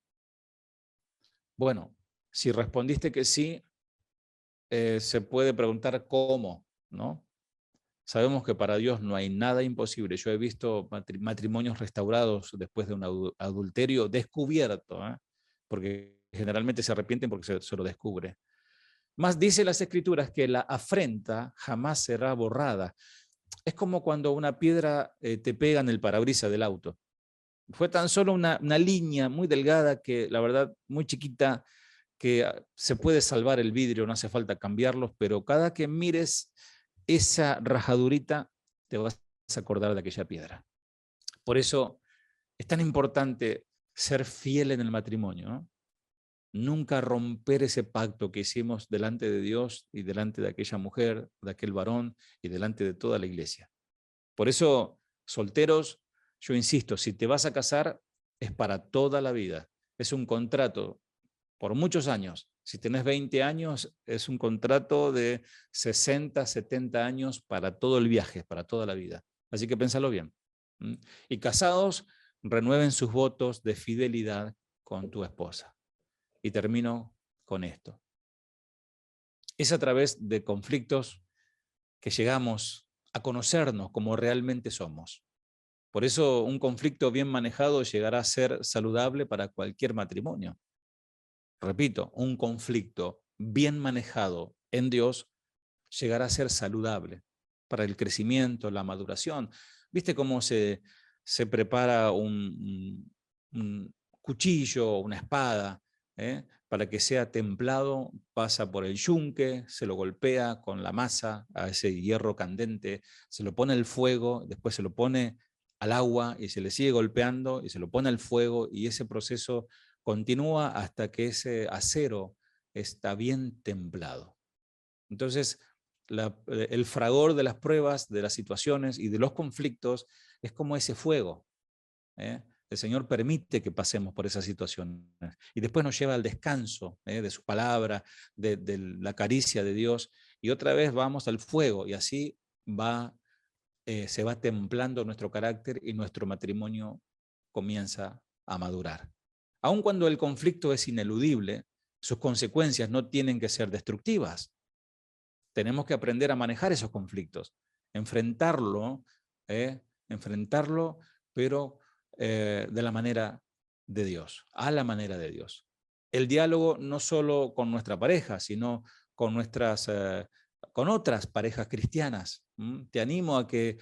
Bueno, si respondiste que sí, se puede preguntar cómo, ¿no? Sabemos que para Dios no hay nada imposible. Yo he visto matrimonios restaurados después de un adulterio descubierto, porque generalmente se arrepienten porque se lo descubre. Más dice las Escrituras que la afrenta jamás será borrada. Es como cuando una piedra te pega en el parabrisas del auto. Fue tan solo una línea muy delgada, que la verdad muy chiquita, que se puede salvar el vidrio, no hace falta cambiarlos, pero cada que mires esa rajadurita te vas a acordar de aquella piedra. Por eso es tan importante ser fiel en el matrimonio, ¿no? Nunca romper ese pacto que hicimos delante de Dios y delante de aquella mujer, de aquel varón y delante de toda la iglesia. Por eso, solteros, yo insisto, si te vas a casar es para toda la vida. Es un contrato por muchos años. Si tenés 20 años, es un contrato de 60, 70 años para todo el viaje, para toda la vida. Así que pénsalo bien. Y casados, renueven sus votos de fidelidad con tu esposa. Y termino con esto. Es a través de conflictos que llegamos a conocernos como realmente somos. Por eso un conflicto bien manejado llegará a ser saludable para cualquier matrimonio. Repito, un conflicto bien manejado en Dios llegará a ser saludable para el crecimiento, la maduración. ¿Viste cómo se prepara un cuchillo, una espada? Para que sea templado, pasa por el yunque, se lo golpea con la masa a ese hierro candente, se lo pone al fuego, después se lo pone al agua y se le sigue golpeando y se lo pone al fuego, y ese proceso continúa hasta que ese acero está bien templado. Entonces, el fragor de las pruebas, de las situaciones y de los conflictos es como ese fuego. El Señor permite que pasemos por esas situaciones y después nos lleva al descanso de su palabra, de la caricia de Dios, y otra vez vamos al fuego, y así se va templando nuestro carácter y nuestro matrimonio comienza a madurar. Aun cuando el conflicto es ineludible, sus consecuencias no tienen que ser destructivas. Tenemos que aprender a manejar esos conflictos, enfrentarlo, pero de la manera de Dios, a la manera de Dios. El diálogo no solo con nuestra pareja, sino con con otras parejas cristianas. Te animo a que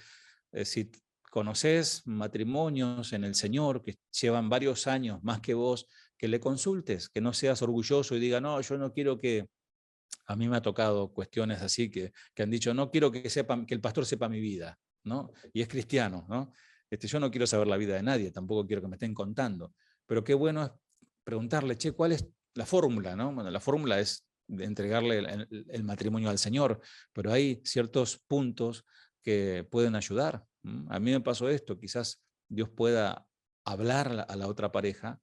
si conoces matrimonios en el Señor que llevan varios años más que vos, que le consultes, que no seas orgulloso y diga, no, yo no quiero que... A mí me ha tocado cuestiones así que han dicho, no quiero que el pastor sepa mi vida, ¿no? Y es cristiano, ¿no? Yo no quiero saber la vida de nadie, tampoco quiero que me estén contando. Pero qué bueno es preguntarle, che, ¿cuál es la fórmula, no? Bueno, la fórmula es de entregarle el matrimonio al Señor, pero hay ciertos puntos que pueden ayudar. A mí me pasó esto, quizás Dios pueda hablar a la otra pareja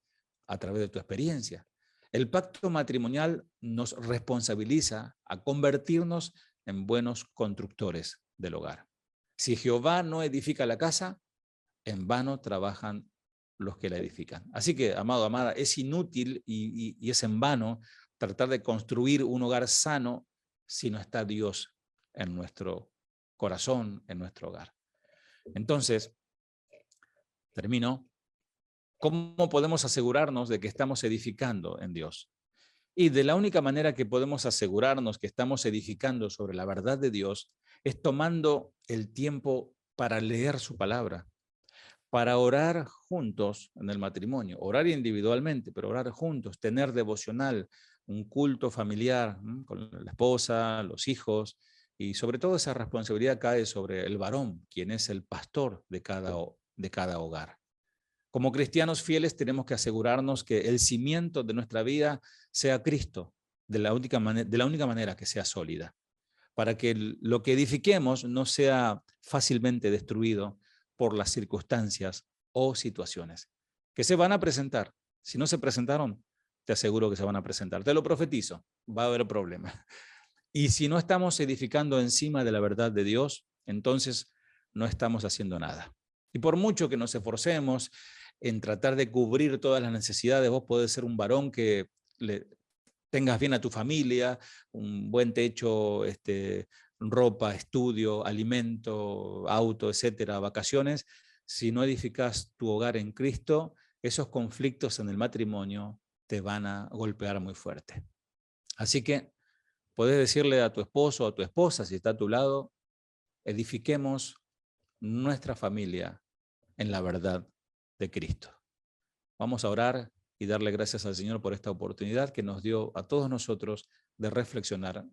a través de tu experiencia. El pacto matrimonial nos responsabiliza a convertirnos en buenos constructores del hogar. Si Jehová no edifica la casa, en vano trabajan los que la edifican. Así que, amado, amada, es inútil y es en vano tratar de construir un hogar sano si no está Dios en nuestro corazón, en nuestro hogar. Entonces, termino. ¿Cómo podemos asegurarnos de que estamos edificando en Dios? Y de la única manera que podemos asegurarnos que estamos edificando sobre la verdad de Dios es tomando el tiempo para leer su palabra, para orar juntos en el matrimonio, orar individualmente, pero orar juntos, tener devocional, un culto familiar con la esposa, los hijos, y sobre todo esa responsabilidad cae sobre el varón, quien es el pastor de cada hogar. Como cristianos fieles tenemos que asegurarnos que el cimiento de nuestra vida sea Cristo, de la única manera que sea sólida, para que lo que edifiquemos no sea fácilmente destruido por las circunstancias o situaciones que se van a presentar. Si no se presentaron, te aseguro que se van a presentar. Te lo profetizo, va a haber problemas. Y si no estamos edificando encima de la verdad de Dios, entonces no estamos haciendo nada. Y por mucho que nos esforcemos en tratar de cubrir todas las necesidades, vos podés ser un varón que tengas bien a tu familia, un buen techo, ropa, estudio, alimento, auto, etcétera, vacaciones. Si no edificas tu hogar en Cristo, esos conflictos en el matrimonio te van a golpear muy fuerte. Así que podés decirle a tu esposo o a tu esposa, si está a tu lado, edifiquemos nuestra familia en la verdad de Cristo. Vamos a orar y darle gracias al Señor por esta oportunidad que nos dio a todos nosotros de reflexionar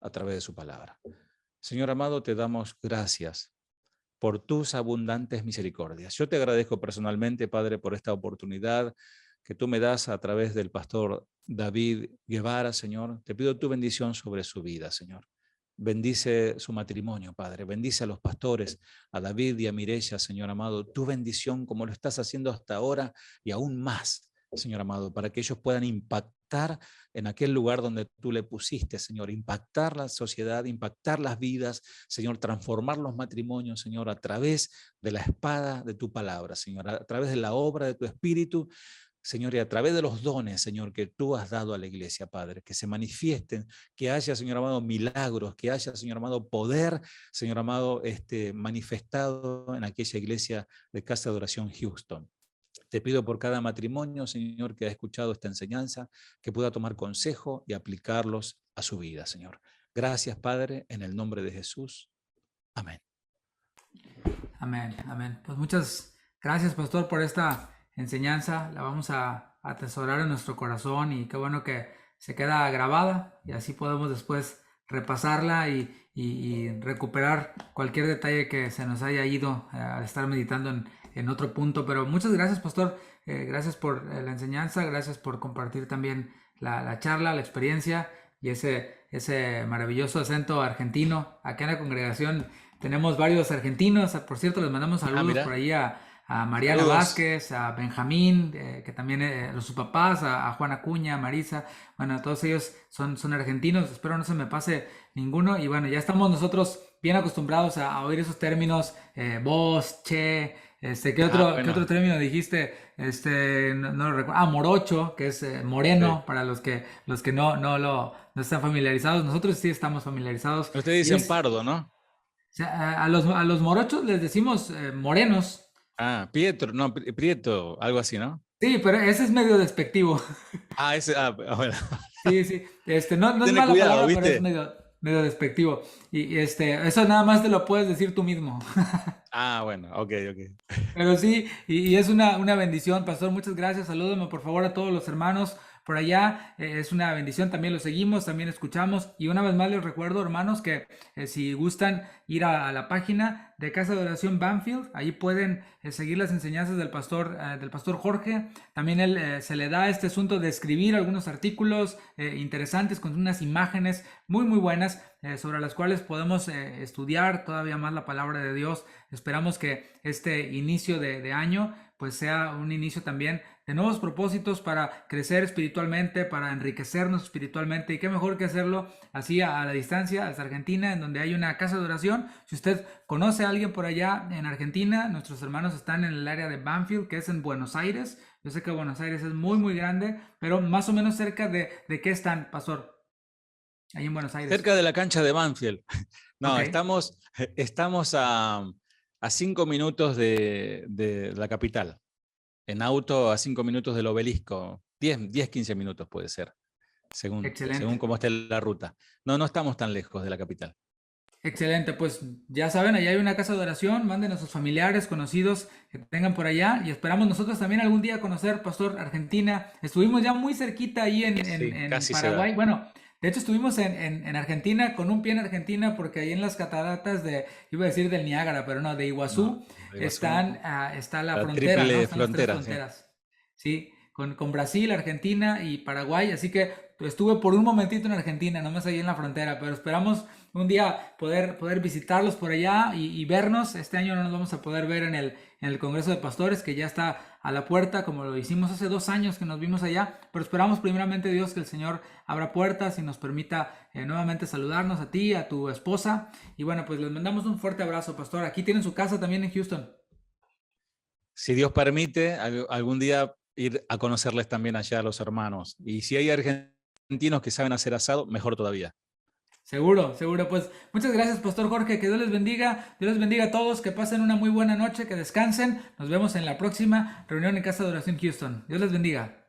a través de su palabra. Señor amado, te damos gracias por tus abundantes misericordias. Yo te agradezco personalmente, Padre, por esta oportunidad que tú me das a través del pastor David Guevara, Señor. Te pido tu bendición sobre su vida, Señor. Bendice su matrimonio, Padre. Bendice a los pastores, a David y a Mireya, Señor amado. Tu bendición como lo estás haciendo hasta ahora y aún más, Señor amado, para que ellos puedan impactar en aquel lugar donde tú le pusiste, Señor. Impactar la sociedad, impactar las vidas, Señor. Transformar los matrimonios, Señor, a través de la espada de tu palabra, Señor. A través de la obra de tu Espíritu, Señor, y a través de los dones, Señor, que tú has dado a la iglesia, Padre, que se manifiesten, que haya, Señor amado, milagros, que haya, Señor amado, poder, Señor amado, manifestado en aquella iglesia de Casa de Oración Houston. Te pido por cada matrimonio, Señor, que ha escuchado esta enseñanza, que pueda tomar consejo y aplicarlos a su vida, Señor. Gracias, Padre, en el nombre de Jesús. Amén. Amén, amén. Pues muchas gracias, pastor, por esta enseñanza. La vamos a atesorar en nuestro corazón y qué bueno que se queda grabada y así podemos después repasarla y recuperar cualquier detalle que se nos haya ido al estar meditando en otro punto. Pero muchas gracias, pastor. Gracias por la enseñanza, gracias por compartir también la charla, la experiencia y ese maravilloso acento argentino. Acá en la congregación tenemos varios argentinos. Por cierto, les mandamos saludos por ahí a Mariana Saludos. Vázquez, a Benjamín, que también sus papás, a Juan Acuña, a Marisa. Bueno, todos ellos son argentinos. Espero no se me pase ninguno. Y bueno, ya estamos nosotros bien acostumbrados a oír esos términos, vos, che. ¿Qué otro término dijiste? No lo recuerdo. Morocho, que es moreno, Sí. para los que no están familiarizados. Nosotros sí estamos familiarizados. Ustedes Y dicen pardo, ¿no? o sea, a los morochos les decimos morenos. Pietro, no, Prieto, algo así, ¿no? Sí, pero ese es medio despectivo. Bueno. Sí, sí. No es Tené mala cuidado, palabra, pero es ¿viste? medio despectivo. Eso nada más te lo puedes decir tú mismo. Bueno, ok. Pero sí, y es una bendición, pastor. Muchas gracias. Salúdame por favor a todos los hermanos por allá. Es una bendición. También los seguimos, también escuchamos. Y una vez más les recuerdo, hermanos, que si gustan ir a la página de Casa de Oración Banfield, ahí pueden seguir las enseñanzas del pastor Jorge. También él se le da este asunto de escribir algunos artículos interesantes con unas imágenes muy buenas sobre las cuales podemos estudiar todavía más la palabra de Dios. Esperamos que este inicio de año pues sea un inicio también de nuevos propósitos para crecer espiritualmente, para enriquecernos espiritualmente, y qué mejor que hacerlo así a la distancia, hasta Argentina, en donde hay una casa de oración. Si usted conoce a alguien por allá en Argentina, nuestros hermanos están en el área de Banfield, que es en Buenos Aires. Yo sé que Buenos Aires es muy grande, pero más o menos cerca de qué están, pastor, ahí en Buenos Aires. Cerca de la cancha de Banfield. No, Okay. estamos a 5 minutos de la capital. En auto a 5 minutos del obelisco. 15 minutos puede ser, según Excelente. cómo esté la ruta. No estamos tan lejos de la capital. Excelente, pues ya saben, allá hay una casa de oración. Manden a sus familiares, conocidos que tengan por allá, y esperamos nosotros también algún día conocer, pastor, Argentina. Estuvimos ya muy cerquita ahí Sí, en casi se da. Paraguay. Bueno, de hecho estuvimos en Argentina, con un pie en Argentina, porque ahí en las cataratas iba a decir del Niágara, pero no, de No, Iguazú, de Iguazú no. está la La frontera, ¿no? triple Están las tres frontera, sí. fronteras. Sí, con Brasil, Argentina y Paraguay. Así que estuve por un momentito en Argentina, nomás ahí en la frontera, pero esperamos un día poder visitarlos por allá y vernos. Este año no nos vamos a poder ver en el Congreso de Pastores, que ya está a la puerta, como lo hicimos hace 2 años que nos vimos allá, pero esperamos primeramente, Dios, que el Señor abra puertas y nos permita nuevamente saludarnos a ti, a tu esposa. Y bueno, pues les mandamos un fuerte abrazo, pastor. Aquí tienen su casa también en Houston. Si Dios permite, algún día ir a conocerles también allá a los hermanos. Y si hay argentinos que saben hacer asado, mejor todavía. Seguro, seguro. Pues muchas gracias, Pastor Jorge. Que Dios les bendiga. Dios les bendiga a todos. Que pasen una muy buena noche. Que descansen. Nos vemos en la próxima reunión en Casa de Oración Houston. Dios les bendiga.